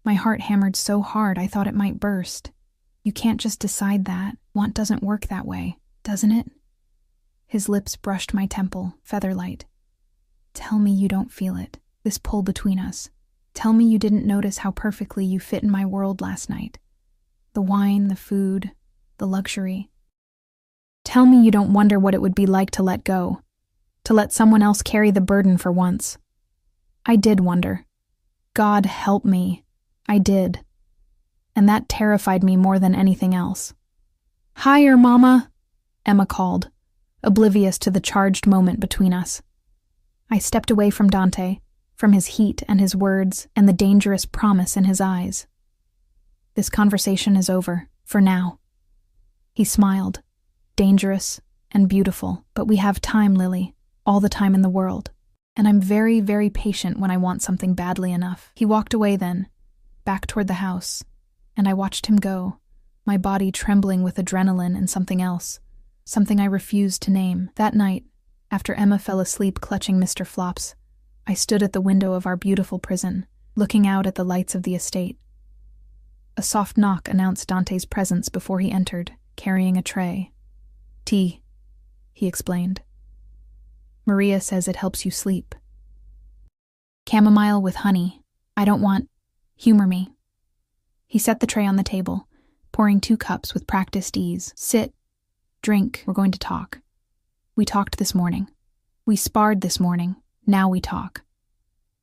My heart hammered so hard I thought it might burst. You can't just decide that. Want doesn't work that way, doesn't it? His lips brushed my temple, featherlight. Tell me you don't feel it, this pull between us. Tell me you didn't notice how perfectly you fit in my world last night. The wine, the food, the luxury. Tell me you don't wonder what it would be like to let go, to let someone else carry the burden for once. I did wonder. God help me. I did. And that terrified me more than anything else. "Higher, Mama," Emma called, oblivious to the charged moment between us. I stepped away from Dante, from his heat and his words and the dangerous promise in his eyes. This conversation is over, for now. He smiled, dangerous and beautiful, but we have time, Lily, all the time in the world. And I'm very, very patient when I want something badly enough. He walked away then, back toward the house, and I watched him go, my body trembling with adrenaline and something else, something I refused to name. That night, after Emma fell asleep clutching Mr. Flops, I stood at the window of our beautiful prison, looking out at the lights of the estate. A soft knock announced Dante's presence before he entered, carrying a tray. "Tea," he explained. "Maria says it helps you sleep." "Chamomile with honey. I don't want... Humor me." He set the tray on the table, pouring 2 cups with practiced ease. "Sit. Drink. We're going to talk. We talked this morning. We sparred this morning. Now we talk."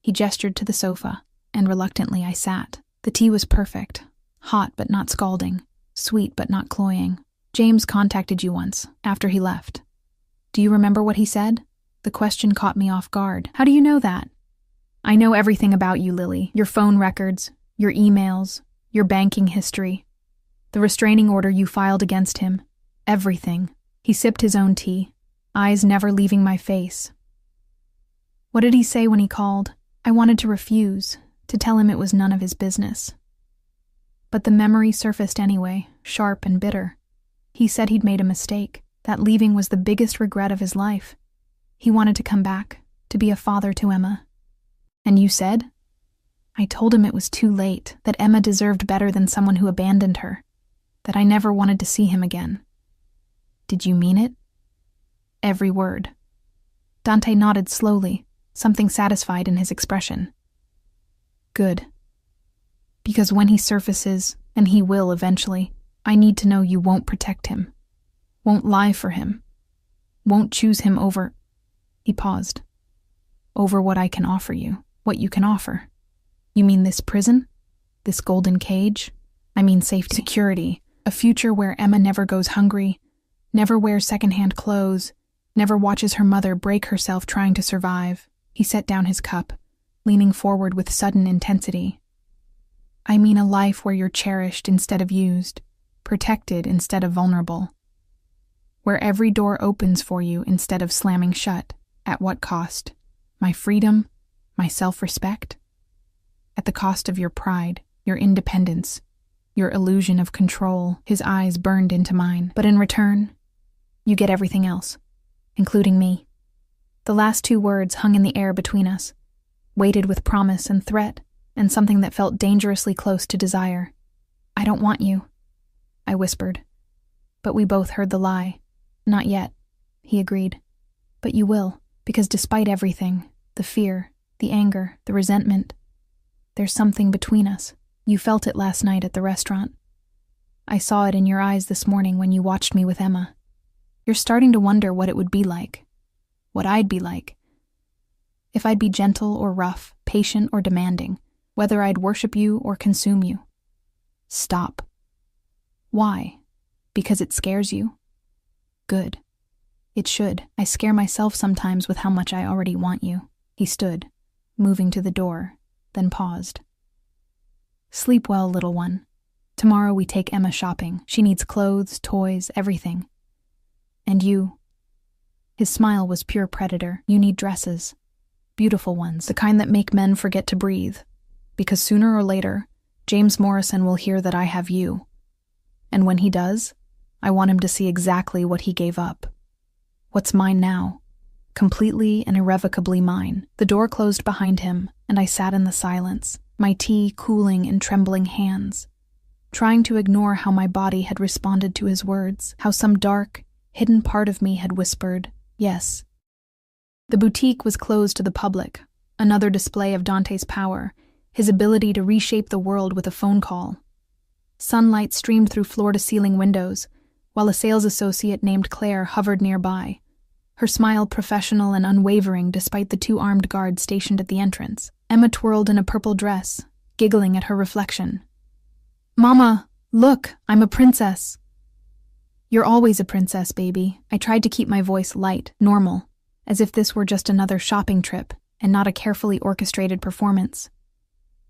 He gestured to the sofa, and reluctantly I sat. The tea was perfect. Hot but not scalding. Sweet but not cloying. "James contacted you once, after he left. Do you remember what he said?" The question caught me off guard. "How do you know that?" "I know everything about you, Lily. Your phone records, your emails, your banking history, the restraining order you filed against him. Everything." He sipped his own tea, eyes never leaving my face. "What did he say when he called?" I wanted to refuse, to tell him it was none of his business. But the memory surfaced anyway, sharp and bitter. He said he'd made a mistake, that leaving was the biggest regret of his life. He wanted to come back, to be a father to Emma. "And you said?" I told him it was too late, that Emma deserved better than someone who abandoned her, that I never wanted to see him again. "Did you mean it?" "Every word." Dante nodded slowly, something satisfied in his expression. "Good. Because when he surfaces, and he will eventually, I need to know you won't protect him, won't lie for him, won't choose him over..." He paused. "Over what I can offer you, what you can offer. You mean this prison? This golden cage? I mean safety, security, a future where Emma never goes hungry, never wears secondhand clothes, never watches her mother break herself trying to survive." He set down his cup, leaning forward with sudden intensity. "I mean a life where you're cherished instead of used, protected instead of vulnerable, where every door opens for you instead of slamming shut. At what cost? My freedom? My self-respect? At the cost of your pride, your independence, your illusion of control." His eyes burned into mine. "But in return, you get everything else, including me." The last 2 words hung in the air between us, weighted with promise and threat, and something that felt dangerously close to desire. "I don't want you," I whispered. But we both heard the lie. "Not yet," he agreed. "But you will, because despite everything, the fear, the anger, the resentment, there's something between us. You felt it last night at the restaurant. I saw it in your eyes this morning when you watched me with Emma. You're starting to wonder what it would be like, what I'd be like. If I'd be gentle or rough, patient or demanding, whether I'd worship you or consume you. Stop. Why? Because it scares you? Good. It should. I scare myself sometimes with how much I already want you." He stood, moving to the door, then paused. "Sleep well, little one. Tomorrow we take Emma shopping. She needs clothes, toys, everything. And you..." His smile was pure predator. "You need dresses. Beautiful ones, the kind that make men forget to breathe. Because sooner or later, James Morrison will hear that I have you. And when he does, I want him to see exactly what he gave up. What's mine now. Completely and irrevocably mine." The door closed behind him, and I sat in the silence, my tea cooling in trembling hands, trying to ignore how my body had responded to his words, how some dark, hidden part of me had whispered, yes. The boutique was closed to the public, another display of Dante's power, his ability to reshape the world with a phone call. Sunlight streamed through floor-to-ceiling windows, while a sales associate named Claire hovered nearby, her smile professional and unwavering despite the 2 armed guards stationed at the entrance. Emma twirled in a purple dress, giggling at her reflection. "Mama, look, I'm a princess." "You're always a princess, baby." I tried to keep my voice light, normal, as if this were just another shopping trip, and not a carefully orchestrated performance.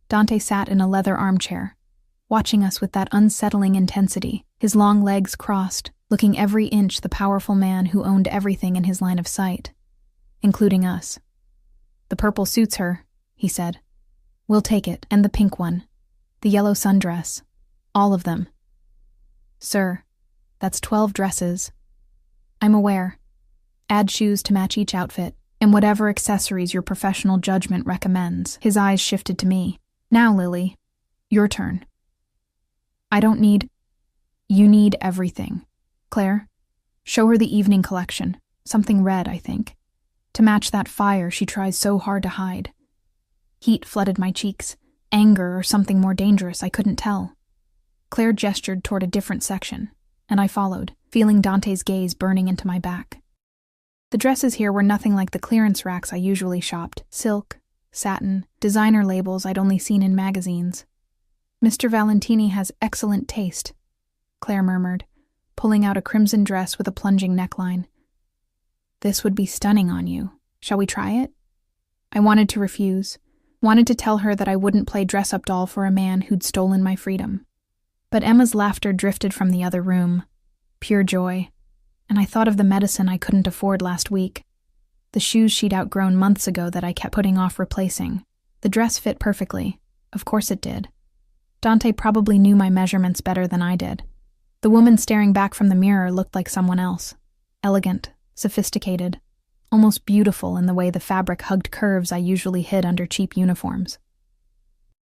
Dante sat in a leather armchair, watching us with that unsettling intensity, his long legs crossed, looking every inch the powerful man who owned everything in his line of sight, including us. "The purple suits her," he said. "We'll take it, and the pink one. The yellow sundress. All of them." "Sir, that's 12 dresses." "I'm aware. Add shoes to match each outfit, and whatever accessories your professional judgment recommends." His eyes shifted to me. "Now, Lily, your turn." "I don't need—" "You need everything. Claire, show her the evening collection. Something red, I think. To match that fire she tries so hard to hide." Heat flooded my cheeks. Anger or something more dangerous, I couldn't tell. Claire gestured toward a different section, and I followed, feeling Dante's gaze burning into my back. The dresses here were nothing like the clearance racks I usually shopped. Silk, satin, designer labels I'd only seen in magazines. "Mr. Valentini has excellent taste," Claire murmured, pulling out a crimson dress with a plunging neckline. "This would be stunning on you. Shall we try it?" I wanted to refuse, wanted to tell her that I wouldn't play dress-up doll for a man who'd stolen my freedom. But Emma's laughter drifted from the other room. Pure joy. And I thought of the medicine I couldn't afford last week. The shoes she'd outgrown months ago that I kept putting off replacing. The dress fit perfectly. Of course it did. Dante probably knew my measurements better than I did. The woman staring back from the mirror looked like someone else. Elegant, sophisticated, almost beautiful in the way the fabric hugged curves I usually hid under cheap uniforms.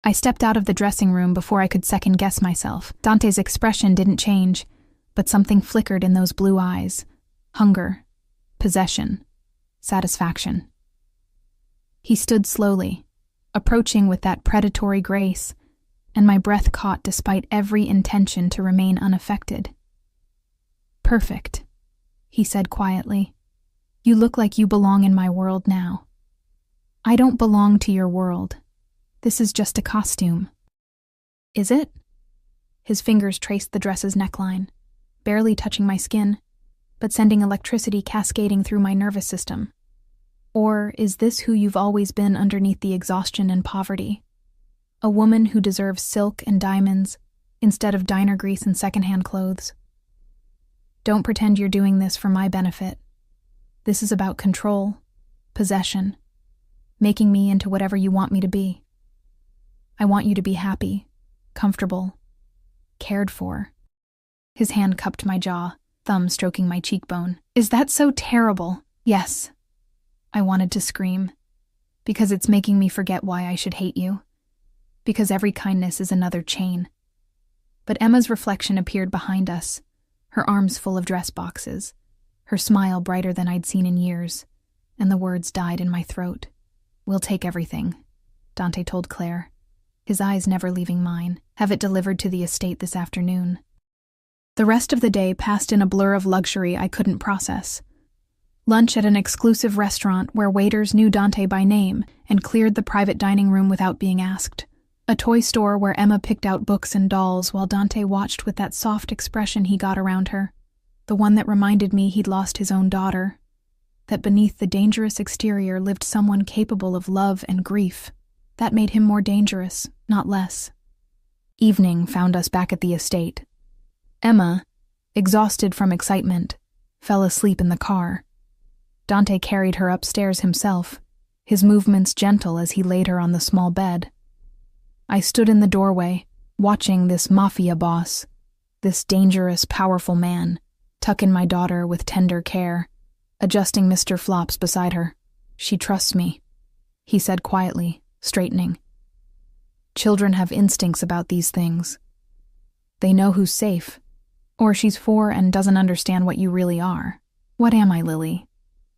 I stepped out of the dressing room before I could second-guess myself. Dante's expression didn't change, but something flickered in those blue eyes. Hunger, possession, satisfaction. He stood slowly, approaching with that predatory grace, and my breath caught despite every intention to remain unaffected. "Perfect," he said quietly. "You look like you belong in my world now." "I don't belong to your world. This is just a costume." "Is it?" His fingers traced the dress's neckline, barely touching my skin, but sending electricity cascading through my nervous system. "Or is this who you've always been underneath the exhaustion and poverty? A woman who deserves silk and diamonds instead of diner grease and secondhand clothes? Don't pretend you're doing this for my benefit. This is about control, possession, making me into whatever you want me to be. I want you to be happy, comfortable, cared for." His hand cupped my jaw, thumb stroking my cheekbone. "Is that so terrible?" "Yes." I wanted to scream. "Because it's making me forget why I should hate you. Because every kindness is another chain." But Emma's reflection appeared behind us, her arms full of dress boxes, her smile brighter than I'd seen in years, and the words died in my throat. "We'll take everything," Dante told Claire, his eyes never leaving mine. "Have it delivered to the estate this afternoon." The rest of the day passed in a blur of luxury I couldn't process. Lunch at an exclusive restaurant where waiters knew Dante by name and cleared the private dining room without being asked. A toy store where Emma picked out books and dolls while Dante watched with that soft expression he got around her. The one that reminded me he'd lost his own daughter. That beneath the dangerous exterior lived someone capable of love and grief. That made him more dangerous, not less. Evening found us back at the estate. Emma, exhausted from excitement, fell asleep in the car. Dante carried her upstairs himself, his movements gentle as he laid her on the small bed. I stood in the doorway, watching this Mafia boss, this dangerous, powerful man, tuck in my daughter with tender care, adjusting Mr. Flops beside her. "She trusts me," he said quietly, straightening. "Children have instincts about these things. They know who's safe. Or she's 4 and doesn't understand what you really are. What am I, Lily?"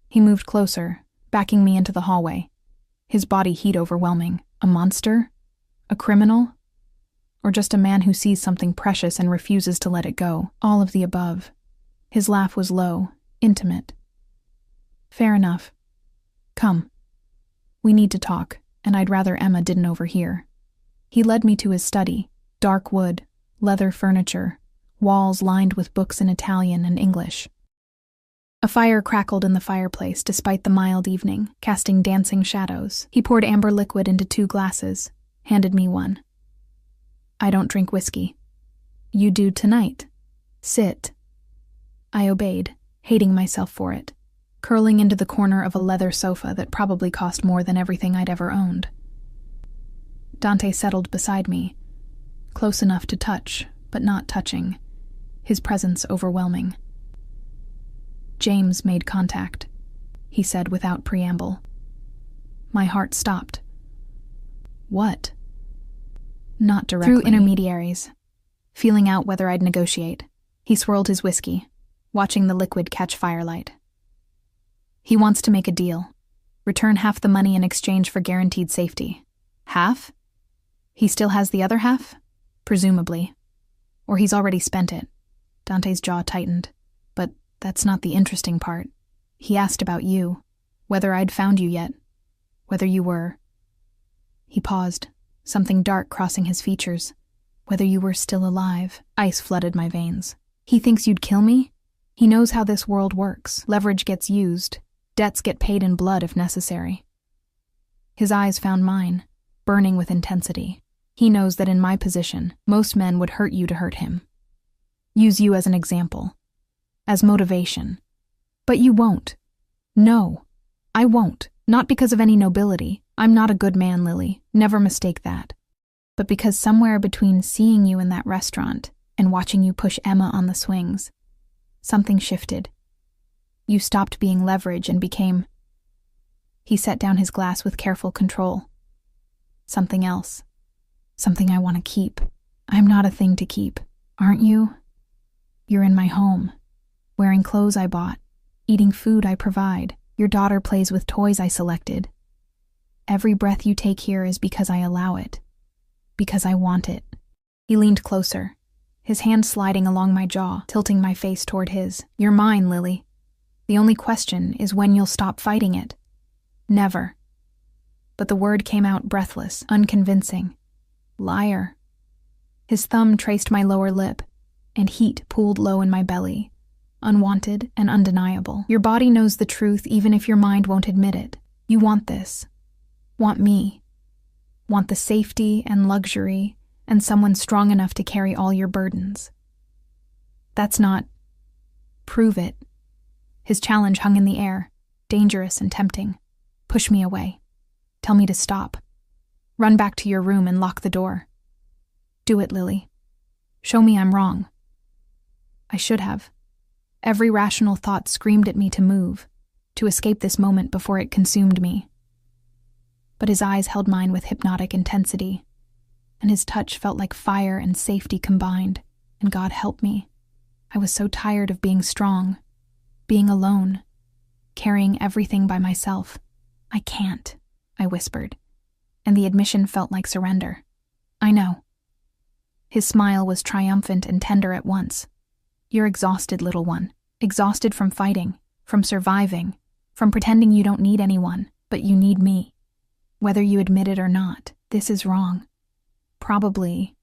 He moved closer, backing me into the hallway, his body heat overwhelming. A monster? A criminal? Or just a man who sees something precious and refuses to let it go? All of the above. His laugh was low, intimate. "Fair enough. Come. We need to talk, and I'd rather Emma didn't overhear." He led me to his study, dark wood, leather furniture, walls lined with books in Italian and English. A fire crackled in the fireplace despite the mild evening, casting dancing shadows. He poured amber liquid into 2 glasses, handed me one. I don't drink whiskey. You do tonight. Sit. I obeyed, hating myself for it, curling into the corner of a leather sofa that probably cost more than everything I'd ever owned. Dante settled beside me, close enough to touch, but not touching, his presence overwhelming. James made contact, he said without preamble. My heart stopped. What? Not directly. Through intermediaries, feeling out whether I'd negotiate. He swirled his whiskey, watching the liquid catch firelight. He wants to make a deal. Return half the money in exchange for guaranteed safety. Half? He still has the other half? Presumably. Or he's already spent it. Dante's jaw tightened. But that's not the interesting part. He asked about you, whether I'd found you yet, whether you were... He paused, something dark crossing his features. Whether you were still alive. Ice flooded my veins. He thinks you'd kill me? He knows how this world works. Leverage gets used. Debts get paid in blood if necessary. His eyes found mine, burning with intensity. He knows that in my position, most men would hurt you to hurt him. Use you as an example. As motivation. But you won't. No, I won't. Not because of any nobility. I'm not a good man, Lily. Never mistake that. But because somewhere between seeing you in that restaurant and watching you push Emma on the swings, something shifted. You stopped being leverage and became... He set down his glass with careful control. Something else. Something I want to keep. I'm not a thing to keep, aren't you? You're in my home, wearing clothes I bought, eating food I provide. Your daughter plays with toys I selected. Every breath you take here is because I allow it. Because I want it. He leaned closer, his hand sliding along my jaw, tilting my face toward his. You're mine, Lily. The only question is when you'll stop fighting it. Never. But the word came out breathless, unconvincing. Liar. His thumb traced my lower lip, and heat pooled low in my belly, unwanted and undeniable. Your body knows the truth even if your mind won't admit it. You want this. Want me. Want the safety and luxury and someone strong enough to carry all your burdens. That's not... Prove it. His challenge hung in the air, dangerous and tempting. Push me away. Tell me to stop. Run back to your room and lock the door. Do it, Lily. Show me I'm wrong. I should have. Every rational thought screamed at me to move, to escape this moment before it consumed me. But his eyes held mine with hypnotic intensity, and his touch felt like fire and safety combined, and God help me. I was so tired of being strong, being alone, carrying everything by myself. I can't, I whispered, and the admission felt like surrender. I know. His smile was triumphant and tender at once. You're exhausted, little one. Exhausted from fighting, from surviving, from pretending you don't need anyone, but you need me. Whether you admit it or not, this is wrong. Probably,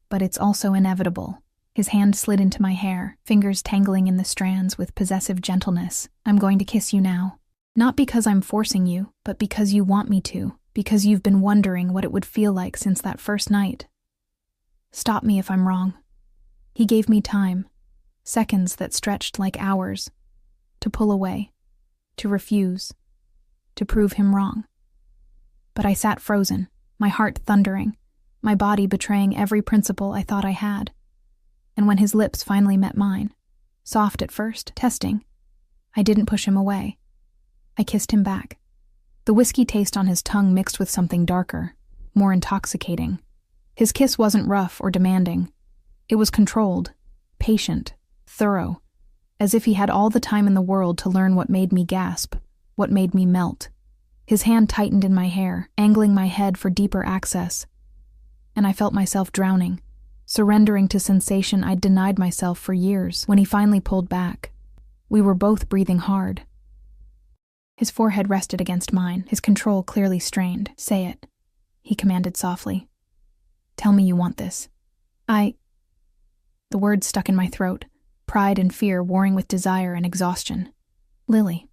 but it's also inevitable. His hand slid into my hair, fingers tangling in the strands with possessive gentleness. I'm going to kiss you now. Not because I'm forcing you, but because you want me to, because you've been wondering what it would feel like since that first night. Stop me if I'm wrong. He gave me time, seconds that stretched like hours, to pull away, to refuse, to prove him wrong. But I sat frozen, my heart thundering, my body betraying every principle I thought I had. And when his lips finally met mine, soft at first, testing, I didn't push him away. I kissed him back. The whiskey taste on his tongue mixed with something darker, more intoxicating. His kiss wasn't rough or demanding. It was controlled, patient, thorough, as if he had all the time in the world to learn what made me gasp, what made me melt. His hand tightened in my hair, angling my head for deeper access, and I felt myself drowning, surrendering to sensation I'd denied myself for years. When he finally pulled back, we were both breathing hard. His forehead rested against mine, his control clearly strained. Say it, he commanded softly. Tell me you want this. The words stuck in my throat, pride and fear warring with desire and exhaustion. Lily.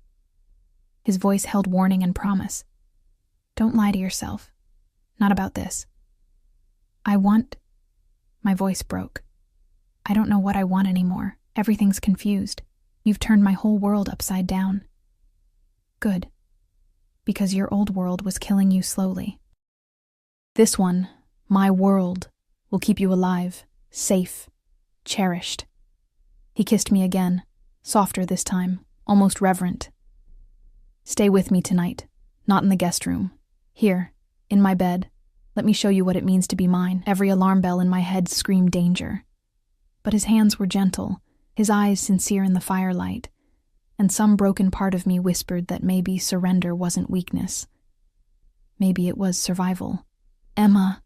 His voice held warning and promise. Don't lie to yourself. Not about this. My voice broke. I don't know what I want anymore. Everything's confused. You've turned my whole world upside down. Good. Because your old world was killing you slowly. This one, my world, will keep you alive, safe, cherished. He kissed me again, softer this time, almost reverent. Stay with me tonight, not in the guest room. Here, in my bed. Let me show you what it means to be mine. Every alarm bell in my head screamed danger. But his hands were gentle, his eyes sincere in the firelight, and some broken part of me whispered that maybe surrender wasn't weakness. Maybe it was survival. Emma.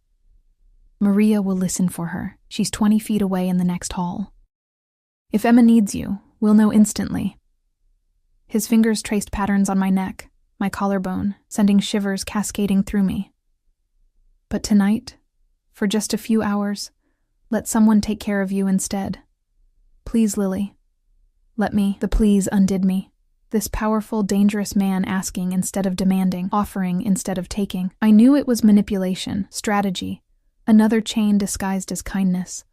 Maria will listen for her. She's 20 feet away in the next hall. If Emma needs you, we'll know instantly. His fingers traced patterns on my neck, my collarbone, sending shivers cascading through me. But tonight, for just a few hours, let someone take care of you instead. Please, Lily. Let me. The please undid me. This powerful, dangerous man asking instead of demanding, offering instead of taking. I knew it was manipulation, strategy, another chain disguised as kindness.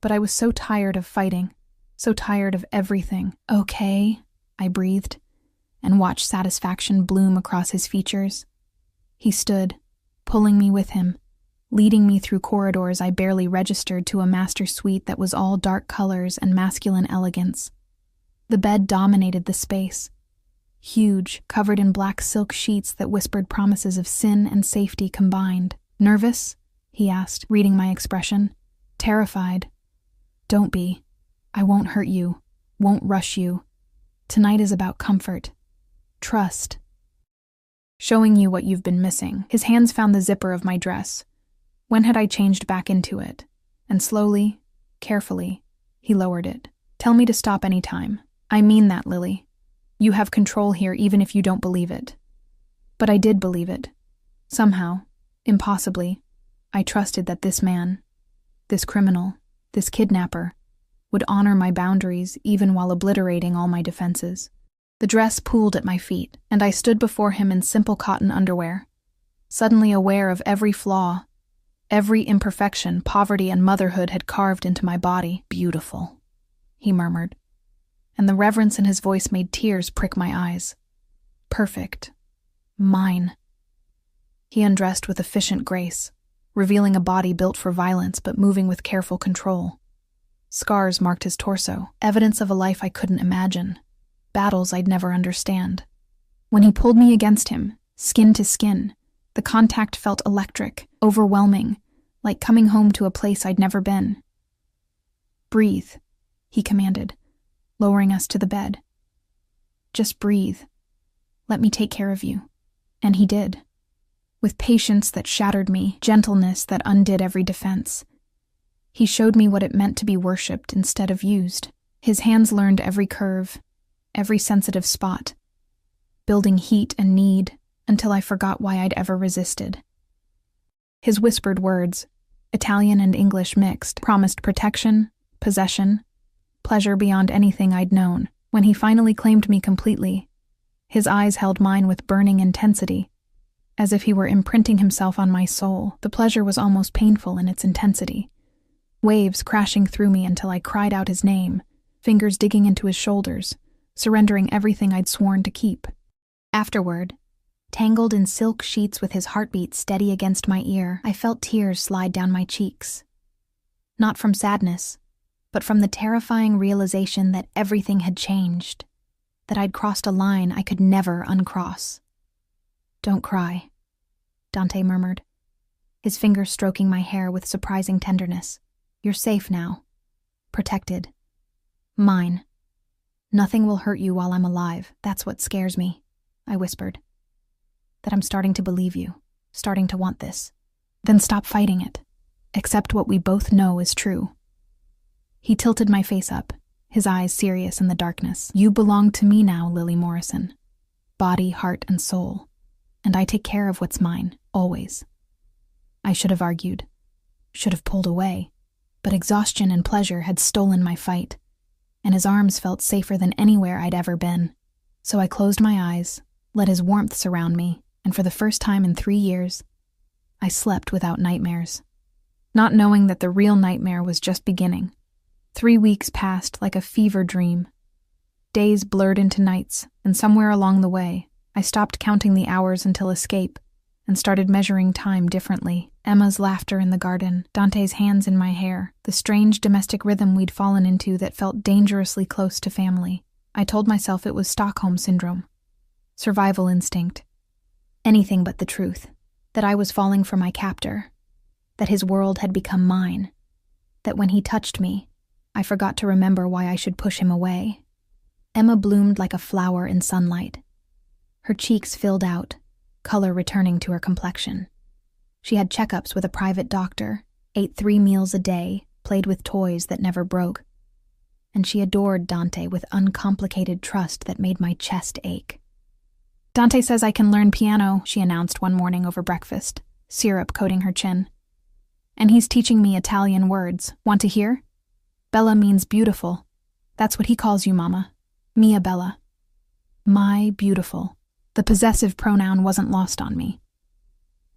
But I was so tired of fighting, so tired of everything. Okay, I breathed, and watched satisfaction bloom across his features. He stood, pulling me with him, leading me through corridors I barely registered to a master suite that was all dark colors and masculine elegance. The bed dominated the space, huge, covered in black silk sheets that whispered promises of sin and safety combined. Nervous? He asked, reading my expression. Terrified. Don't be. I won't hurt you, won't rush you. Tonight is about comfort, trust. Showing you what you've been missing. His hands found the zipper of my dress. When had I changed back into it? And slowly, carefully, he lowered it. Tell me to stop any time. I mean that, Lily. You have control here even if you don't believe it. But I did believe it. Somehow, impossibly, I trusted that this man, this criminal, this kidnapper, would honor my boundaries even while obliterating all my defenses. The dress pooled at my feet, and I stood before him in simple cotton underwear, suddenly aware of every flaw, every imperfection poverty and motherhood had carved into my body. Beautiful, he murmured, and the reverence in his voice made tears prick my eyes. Perfect. Mine. He undressed with efficient grace, revealing a body built for violence but moving with careful control. Scars marked his torso, evidence of a life I couldn't imagine. Battles I'd never understand. When he pulled me against him, skin to skin, the contact felt electric, overwhelming, like coming home to a place I'd never been. Breathe, he commanded, lowering us to the bed. Just breathe. Let me take care of you. And he did. With patience that shattered me, gentleness that undid every defense. He showed me what it meant to be worshipped instead of used. His hands learned every curve, every sensitive spot, building heat and need until I forgot why I'd ever resisted. His whispered words, Italian and English mixed, promised protection, possession, pleasure beyond anything I'd known. When he finally claimed me completely, his eyes held mine with burning intensity, as if he were imprinting himself on my soul. The pleasure was almost painful in its intensity. Waves crashing through me until I cried out his name, fingers digging into his shoulders, surrendering everything I'd sworn to keep. Afterward, tangled in silk sheets with his heartbeat steady against my ear, I felt tears slide down my cheeks. Not from sadness, but from the terrifying realization that everything had changed, that I'd crossed a line I could never uncross. Don't cry, Dante murmured, his fingers stroking my hair with surprising tenderness. You're safe now. Protected. Mine. Nothing will hurt you while I'm alive. That's what scares me, I whispered. That I'm starting to believe you, starting to want this. Then stop fighting it. Accept what we both know is true. He tilted my face up, his eyes serious in the darkness. You belong to me now, Lily Morrison. Body, heart, and soul. And I take care of what's mine, always. I should have argued. Should have pulled away. But exhaustion and pleasure had stolen my fight, and his arms felt safer than anywhere I'd ever been. So I closed my eyes, let his warmth surround me, and for the first time in 3 years, I slept without nightmares. Not knowing that the real nightmare was just beginning. 3 weeks passed like a fever dream. Days blurred into nights, and somewhere along the way, I stopped counting the hours until escape and started measuring time differently. Emma's laughter in the garden, Dante's hands in my hair, the strange domestic rhythm we'd fallen into that felt dangerously close to family. I told myself it was Stockholm Syndrome. Survival instinct. Anything but the truth. That I was falling for my captor. That his world had become mine. That when he touched me, I forgot to remember why I should push him away. Emma bloomed like a flower in sunlight. Her cheeks filled out, color returning to her complexion. She had checkups with a private doctor, ate 3 meals a day, played with toys that never broke. And she adored Dante with uncomplicated trust that made my chest ache. Dante says I can learn piano, she announced one morning over breakfast, syrup coating her chin. And he's teaching me Italian words. Want to hear? Bella means beautiful. That's what he calls you, Mama. Mia Bella. My beautiful. The possessive pronoun wasn't lost on me.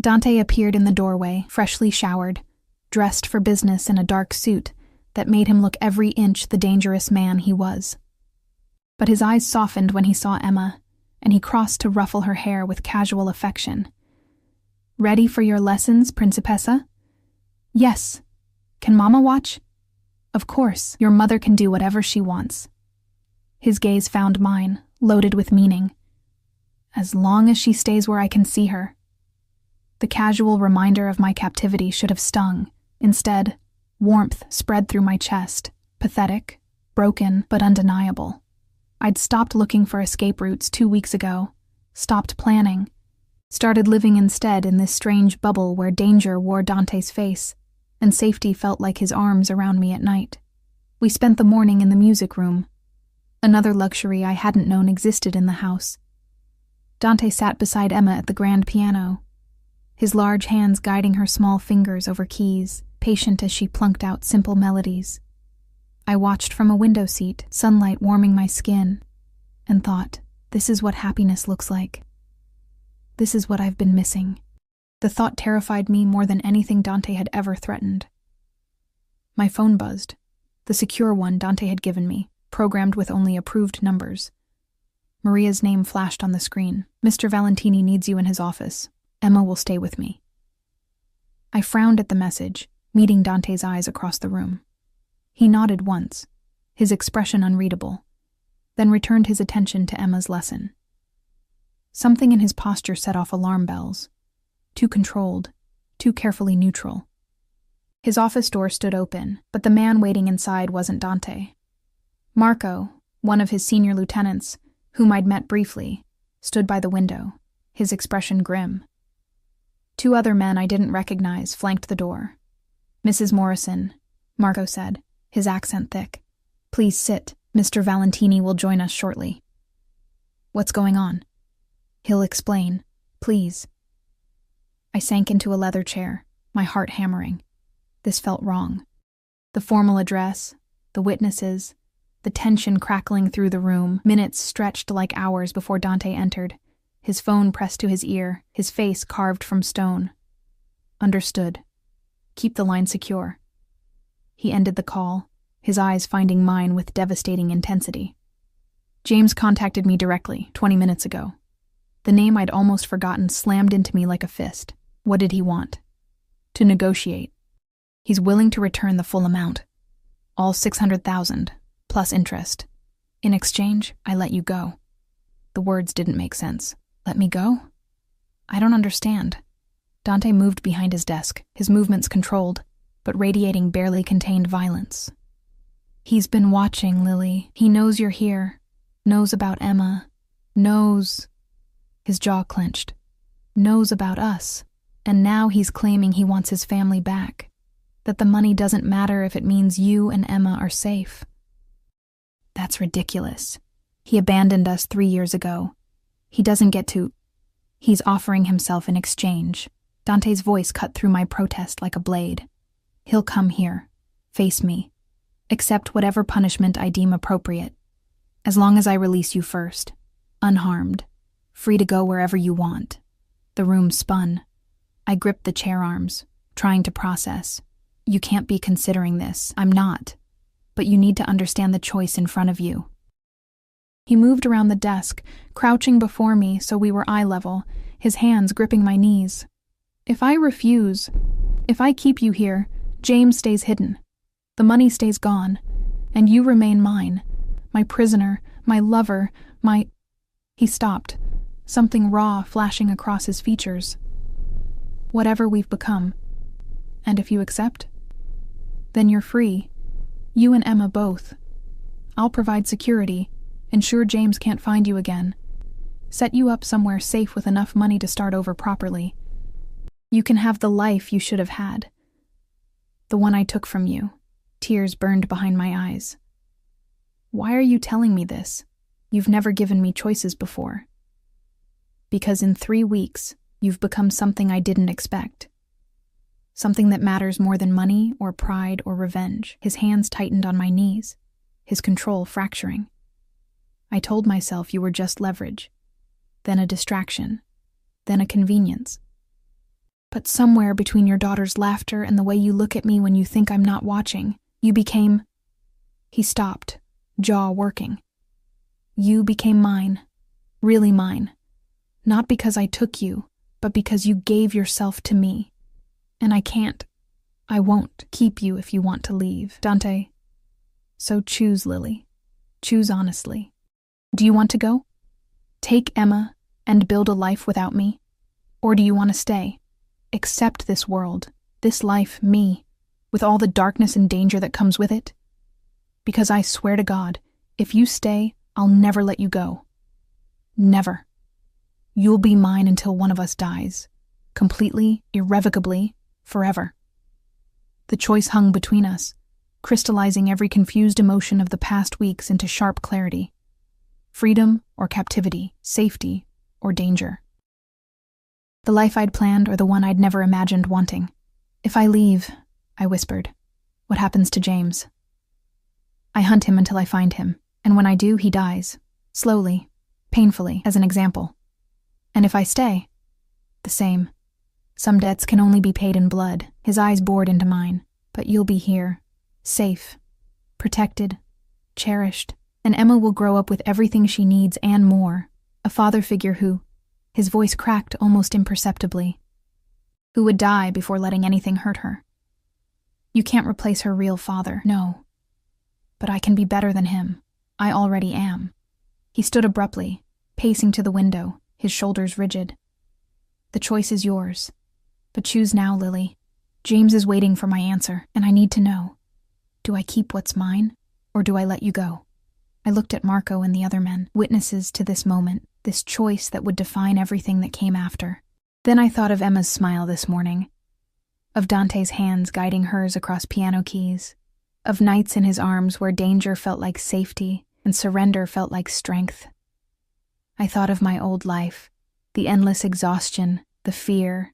Dante appeared in the doorway, freshly showered, dressed for business in a dark suit that made him look every inch the dangerous man he was. But his eyes softened when he saw Emma, and he crossed to ruffle her hair with casual affection. Ready for your lessons, Principessa? Yes. Can Mama watch? Of course, your mother can do whatever she wants. His gaze found mine, loaded with meaning. As long as she stays where I can see her. The casual reminder of my captivity should have stung. Instead, warmth spread through my chest, pathetic, broken, but undeniable. I'd stopped looking for escape routes 2 weeks ago, stopped planning, started living instead in this strange bubble where danger wore Dante's face, and safety felt like his arms around me at night. We spent the morning in the music room, another luxury I hadn't known existed in the house. Dante sat beside Emma at the grand piano, his large hands guiding her small fingers over keys, patient as she plunked out simple melodies. I watched from a window seat, sunlight warming my skin, and thought, this is what happiness looks like. This is what I've been missing. The thought terrified me more than anything Dante had ever threatened. My phone buzzed, the secure one Dante had given me, programmed with only approved numbers. Maria's name flashed on the screen. Mr. Valentini needs you in his office. Emma will stay with me. I frowned at the message, meeting Dante's eyes across the room. He nodded once, his expression unreadable, then returned his attention to Emma's lesson. Something in his posture set off alarm bells. Too controlled, too carefully neutral. His office door stood open, but the man waiting inside wasn't Dante. Marco, one of his senior lieutenants, whom I'd met briefly, stood by the window, his expression grim. 2 other men I didn't recognize flanked the door. Mrs. Morrison, Marco said, his accent thick. Please sit. Mr. Valentini will join us shortly. What's going on? He'll explain. Please. I sank into a leather chair, my heart hammering. This felt wrong. The formal address, the witnesses, the tension crackling through the room, minutes stretched like hours before Dante entered, his phone pressed to his ear, his face carved from stone. Understood. Keep the line secure. He ended the call, his eyes finding mine with devastating intensity. James contacted me directly, 20 minutes ago. The name I'd almost forgotten slammed into me like a fist. What did he want? To negotiate. He's willing to return the full amount. All 600,000, plus interest. In exchange, I let you go. The words didn't make sense. Let me go? I don't understand. Dante moved behind his desk, his movements controlled, but radiating barely contained violence. He's been watching, Lily. He knows you're here. Knows about Emma. Knows... His jaw clenched. Knows about us. And now he's claiming he wants his family back. That the money doesn't matter if it means you and Emma are safe. That's ridiculous. He abandoned us 3 years ago. He doesn't get to... He's offering himself in exchange. Dante's voice cut through my protest like a blade. He'll come here. Face me. Accept whatever punishment I deem appropriate. As long as I release you first. unharmed, free to go wherever you want. The room spun. I gripped the chair arms, trying to process. You can't be considering this. I'm not. But you need to understand the choice in front of you. He moved around the desk, crouching before me so we were eye level, his hands gripping my knees. If I refuse, if I keep you here, James stays hidden. The money stays gone, and you remain mine. My prisoner, my lover, my... He stopped, something raw flashing across his features. Whatever we've become. And if you accept, then you're free. You and Emma both. I'll provide security, ensure James can't find you again. Set you up somewhere safe with enough money to start over properly. You can have the life you should have had. The one I took from you. Tears burned behind my eyes. Why are you telling me this? You've never given me choices before. Because in 3 weeks, you've become something I didn't expect. Something that matters more than money or pride or revenge. His hands tightened on my knees, his control fracturing. I told myself you were just leverage, then a distraction, then a convenience. But somewhere between your daughter's laughter and the way you look at me when you think I'm not watching, you became... He stopped, jaw working. You became mine, really mine. Not because I took you, but because you gave yourself to me. And I can't, I won't keep you if you want to leave, Dante. So choose, Lily. Choose honestly. Do you want to go? Take Emma and build a life without me? Or do you want to stay? Accept this world, this life, me, with all the darkness and danger that comes with it? Because I swear to God, if you stay, I'll never let you go. Never. You'll be mine until one of us dies. Completely, irrevocably, forever. The choice hung between us, crystallizing every confused emotion of the past weeks into sharp clarity. Freedom or captivity, safety or danger. The life I'd planned or the one I'd never imagined wanting. If I leave, I whispered, what happens to James? I hunt him until I find him, and when I do, he dies. Slowly, painfully, as an example. And if I stay, the same. Some debts can only be paid in blood. His eyes bored into mine. But you'll be here, safe, protected, cherished, and Emma will grow up with everything she needs and more. A father figure who, his voice cracked almost imperceptibly, who would die before letting anything hurt her. You can't replace her real father, no. But I can be better than him. I already am. He stood abruptly, pacing to the window, his shoulders rigid. The choice is yours. But choose now, Lily. James is waiting for my answer, and I need to know. Do I keep what's mine, or do I let you go? I looked at Marco and the other men, witnesses to this moment, this choice that would define everything that came after. Then I thought of Emma's smile this morning, of Dante's hands guiding hers across piano keys, of nights in his arms where danger felt like safety and surrender felt like strength. I thought of my old life, the endless exhaustion, the fear,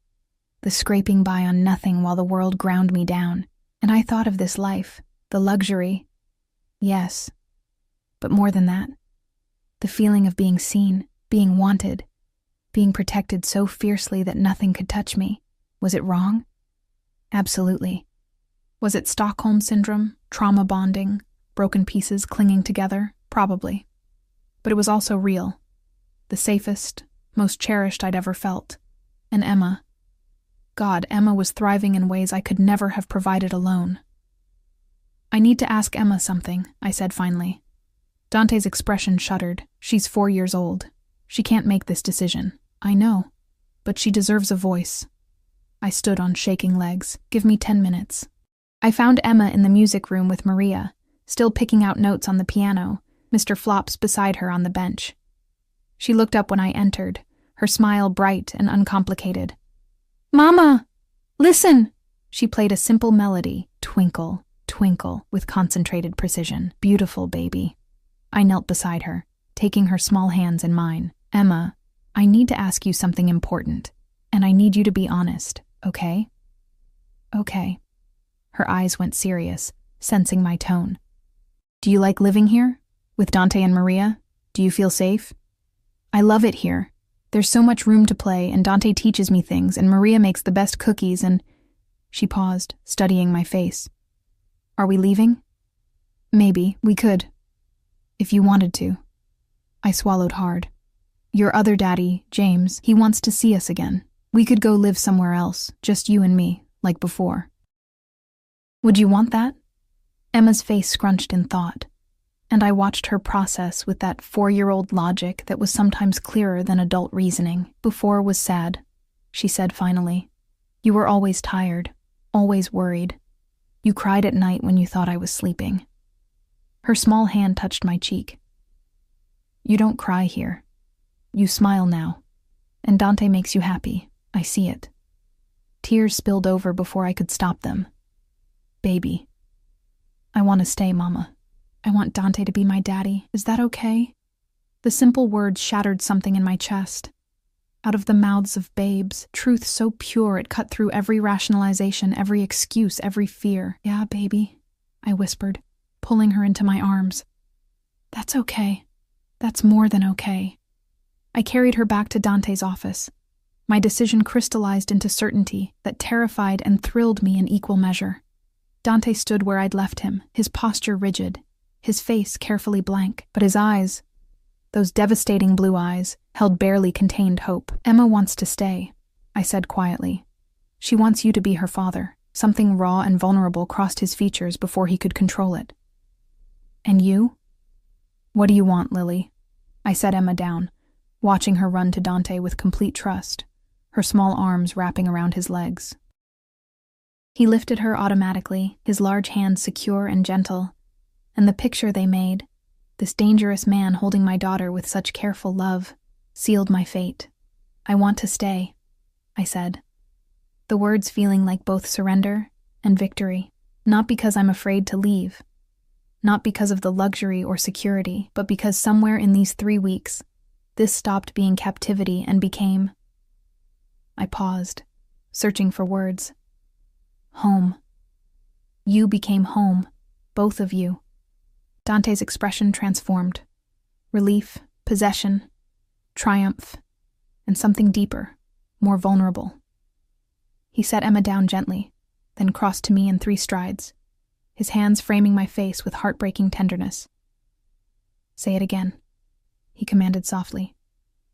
the scraping by on nothing while the world ground me down. And I thought of this life, the luxury, yes, but more than that, the feeling of being seen, being wanted, being protected so fiercely that nothing could touch me. Was it wrong? Absolutely. Was it Stockholm Syndrome, trauma bonding, broken pieces clinging together? Probably. But it was also real. The safest, most cherished I'd ever felt. And Emma. God, Emma was thriving in ways I could never have provided alone. I need to ask Emma something, I said finally. Dante's expression shuddered. She's 4 years old. She can't make this decision. I know. But she deserves a voice. I stood on shaking legs. Give me 10 minutes. I found Emma in the music room with Maria, still picking out notes on the piano, Mr. Flops beside her on the bench. She looked up when I entered, her smile bright and uncomplicated. Mama! Listen! She played a simple melody, twinkle, twinkle, with concentrated precision. Beautiful baby. I knelt beside her, taking her small hands in mine. Emma, I need to ask you something important, and I need you to be honest, okay? Okay. Her eyes went serious, sensing my tone. Do you like living here? With Dante and Maria? Do you feel safe? I love it here. There's so much room to play, and Dante teaches me things, and Maria makes the best cookies, and—" She paused, studying my face. "Are we leaving?" "Maybe. We could. If you wanted to." I swallowed hard. "Your other daddy, James, he wants to see us again. We could go live somewhere else, just you and me, like before." "Would you want that?" Emma's face scrunched in thought, and I watched her process with that 4-year-old logic that was sometimes clearer than adult reasoning. "Before was sad," she said finally. "You were always tired, always worried. You cried at night when you thought I was sleeping." Her small hand touched my cheek. "You don't cry here. You smile now, and Dante makes you happy. I see it." Tears spilled over before I could stop them. "Baby. I want to stay, Mama. I want Dante to be my daddy. Is that okay?" The simple words shattered something in my chest. Out of the mouths of babes, truth so pure it cut through every rationalization, every excuse, every fear. "Yeah, baby," I whispered, pulling her into my arms. "That's okay. That's more than okay." I carried her back to Dante's office. My decision crystallized into certainty that terrified and thrilled me in equal measure. Dante stood where I'd left him, his posture rigid, his face carefully blank, but his eyes, those devastating blue eyes, held barely contained hope. "Emma wants to stay," I said quietly. "She wants you to be her father." Something raw and vulnerable crossed his features before he could control it. "And you?" "What do you want, Lily?" I set Emma down, watching her run to Dante with complete trust, her small arms wrapping around his legs. He lifted her automatically, his large hands secure and gentle, and the picture they made, this dangerous man holding my daughter with such careful love, sealed my fate. "I want to stay," I said, the words feeling like both surrender and victory. Not because I'm afraid to leave, not because of the luxury or security, but because somewhere in these 3 weeks, this stopped being captivity and became— I paused, searching for words. Home. You became home, both of you. Dante's expression transformed. Relief, possession, triumph, and something deeper, more vulnerable. He set Emma down gently, then crossed to me in 3 strides, his hands framing my face with heartbreaking tenderness. "Say it again," he commanded softly.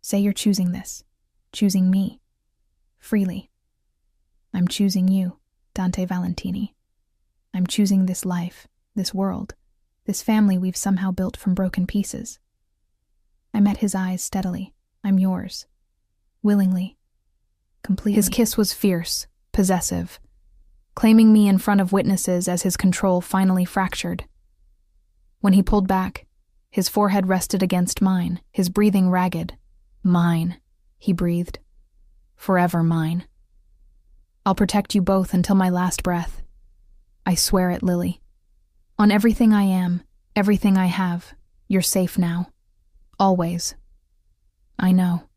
"Say you're choosing this, choosing me, freely." "I'm choosing you, Dante Valentini. I'm choosing this life, this world, this family we've somehow built from broken pieces." I met his eyes steadily. "I'm yours. Willingly. Completely." His kiss was fierce, possessive, claiming me in front of witnesses as his control finally fractured. When he pulled back, his forehead rested against mine, his breathing ragged. "Mine," he breathed. "Forever mine. I'll protect you both until my last breath. I swear it, Lily. On everything I am, everything I have, you're safe now. Always." "I know."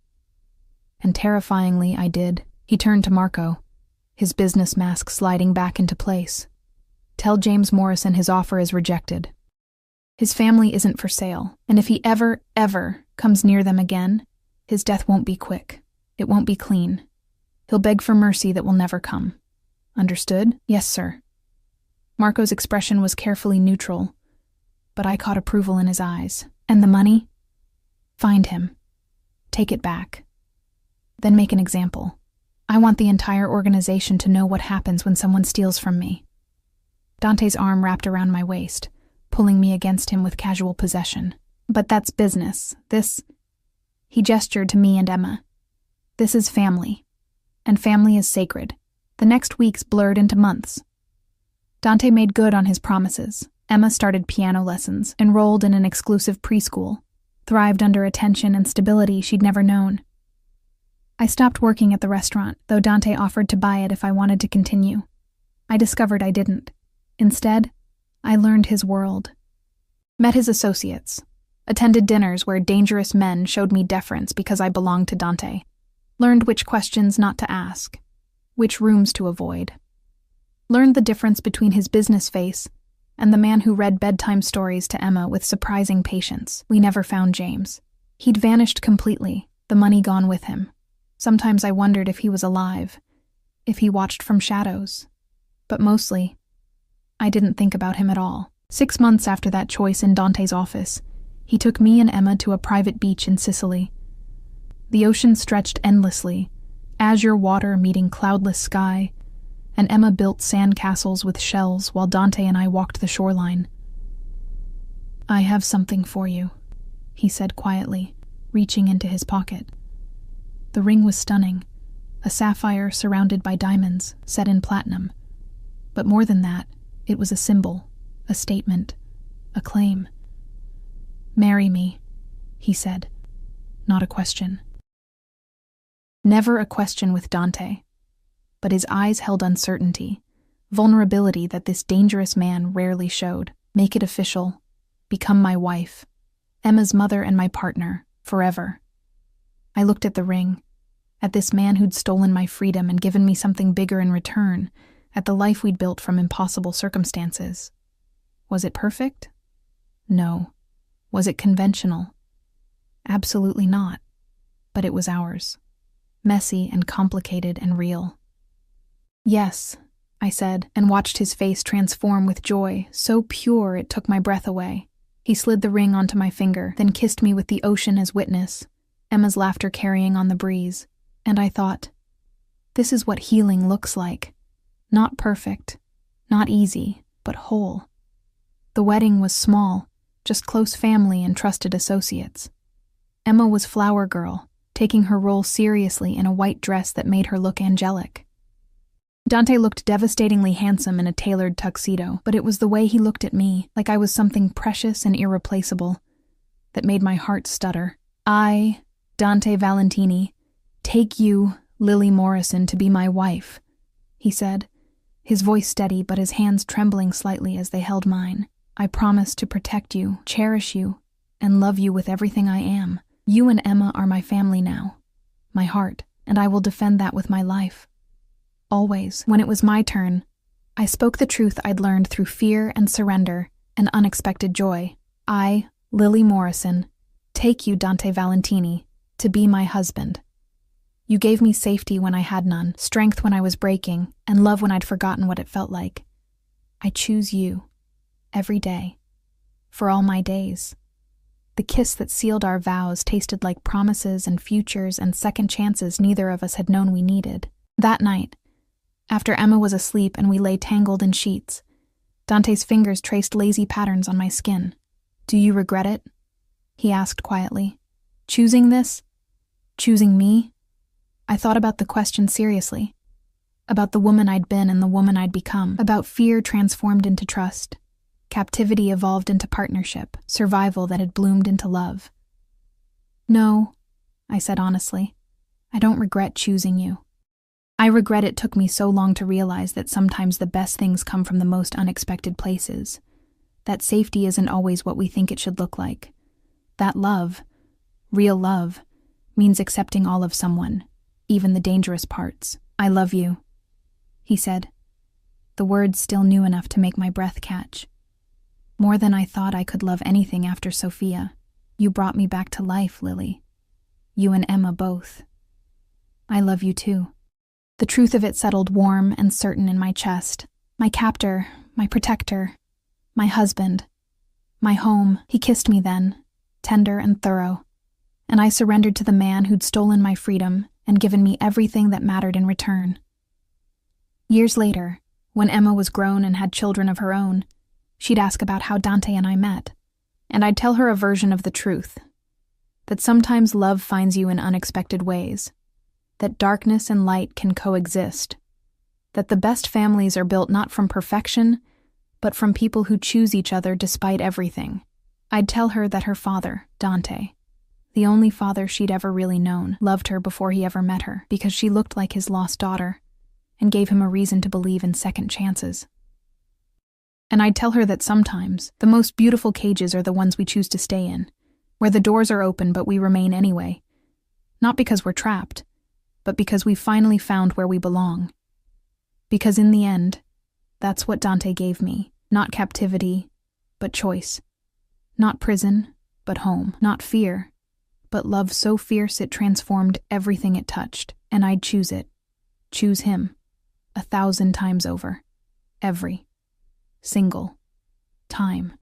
And terrifyingly, I did. He turned to Marco, his business mask sliding back into place. "Tell James Morrison his offer is rejected. His family isn't for sale, and if he ever comes near them again, his death won't be quick. It won't be clean. He'll beg for mercy that will never come. Understood?" "Yes, sir." Marco's expression was carefully neutral, but I caught approval in his eyes. "And the money?" "Find him. Take it back. Then make an example. I want the entire organization to know what happens when someone steals from me." Dante's arm wrapped around my waist, pulling me against him with casual possession. "But that's business. This—" He gestured to me and Emma. "This is family. And family is sacred." The next weeks blurred into months. Dante made good on his promises. Emma started piano lessons, enrolled in an exclusive preschool, thrived under attention and stability she'd never known. I stopped working at the restaurant, though Dante offered to buy it if I wanted to continue. I discovered I didn't. Instead, I learned his world. Met his associates. Attended dinners where dangerous men showed me deference because I belonged to Dante. Learned which questions not to ask, which rooms to avoid. Learned the difference between his business face and the man who read bedtime stories to Emma with surprising patience. We never found James. He'd vanished completely, the money gone with him. Sometimes I wondered if he was alive, if he watched from shadows. But mostly, I didn't think about him at all. 6 months after that choice in Dante's office, he took me and Emma to a private beach in Sicily. The ocean stretched endlessly, azure water meeting cloudless sky, and Emma built sand castles with shells while Dante and I walked the shoreline. "I have something for you," he said quietly, reaching into his pocket. The ring was stunning, a sapphire surrounded by diamonds, set in platinum. But more than that, it was a symbol, a statement, a claim. "Marry me," he said, not a question. Never a question with Dante, but his eyes held uncertainty, vulnerability that this dangerous man rarely showed. "Make it official. Become my wife. Emma's mother and my partner, forever." I looked at the ring, at this man who'd stolen my freedom and given me something bigger in return, at the life we'd built from impossible circumstances. Was it perfect? No. Was it conventional? Absolutely not. But it was ours. Messy and complicated and real. "Yes," I said, and watched his face transform with joy, so pure it took my breath away. He slid the ring onto my finger, then kissed me with the ocean as witness, Emma's laughter carrying on the breeze. And I thought, this is what healing looks like. Not perfect, not easy, but whole. The wedding was small, just close family and trusted associates. Emma was flower girl, taking her role seriously in a white dress that made her look angelic. Dante looked devastatingly handsome in a tailored tuxedo, but it was the way he looked at me, like I was something precious and irreplaceable, that made my heart stutter. "I, Dante Valentini, take you, Lily Morrison, to be my wife," he said, his voice steady but his hands trembling slightly as they held mine. "I promise to protect you, cherish you, and love you with everything I am. You and Emma are my family now, my heart, and I will defend that with my life." Always, when it was my turn, I spoke the truth I'd learned through fear and surrender and unexpected joy. "I, Lily Morrison, take you, Dante Valentini, to be my husband. You gave me safety when I had none, strength when I was breaking, and love when I'd forgotten what it felt like. I choose you, every day, for all my days." The kiss that sealed our vows tasted like promises and futures and second chances neither of us had known we needed. That night, after Emma was asleep and we lay tangled in sheets, Dante's fingers traced lazy patterns on my skin. "Do you regret it?" he asked quietly. "Choosing this? Choosing me?" I thought about the question seriously. About the woman I'd been and the woman I'd become. About fear transformed into trust. Captivity evolved into partnership. Survival that had bloomed into love. "No," I said honestly. "I don't regret choosing you. I regret it took me so long to realize that sometimes the best things come from the most unexpected places. That safety isn't always what we think it should look like. That love, real love, means accepting all of someone, even the dangerous parts. I love you," he said, the words still new enough to make my breath catch. "More than I thought I could love anything after Sophia. You brought me back to life, Lily. You and Emma both. I love you too." The truth of it settled warm and certain in my chest. My captor, my protector, my husband, my home. He kissed me then, tender and thorough, and I surrendered to the man who'd stolen my freedom and given me everything that mattered in return. Years later, when Emma was grown and had children of her own, she'd ask about how Dante and I met, and I'd tell her a version of the truth, that sometimes love finds you in unexpected ways, that darkness and light can coexist, that the best families are built not from perfection, but from people who choose each other despite everything. I'd tell her that her father, Dante, the only father she'd ever really known, loved her before he ever met her because she looked like his lost daughter and gave him a reason to believe in second chances. And I'd tell her that sometimes the most beautiful cages are the ones we choose to stay in, where the doors are open but we remain anyway, not because we're trapped, but because we finally found where we belong. Because in the end, that's what Dante gave me. Not captivity, but choice. Not prison, but home. Not fear, but love so fierce it transformed everything it touched, and I'd choose it. Choose him. 1,000 times over. Every single time.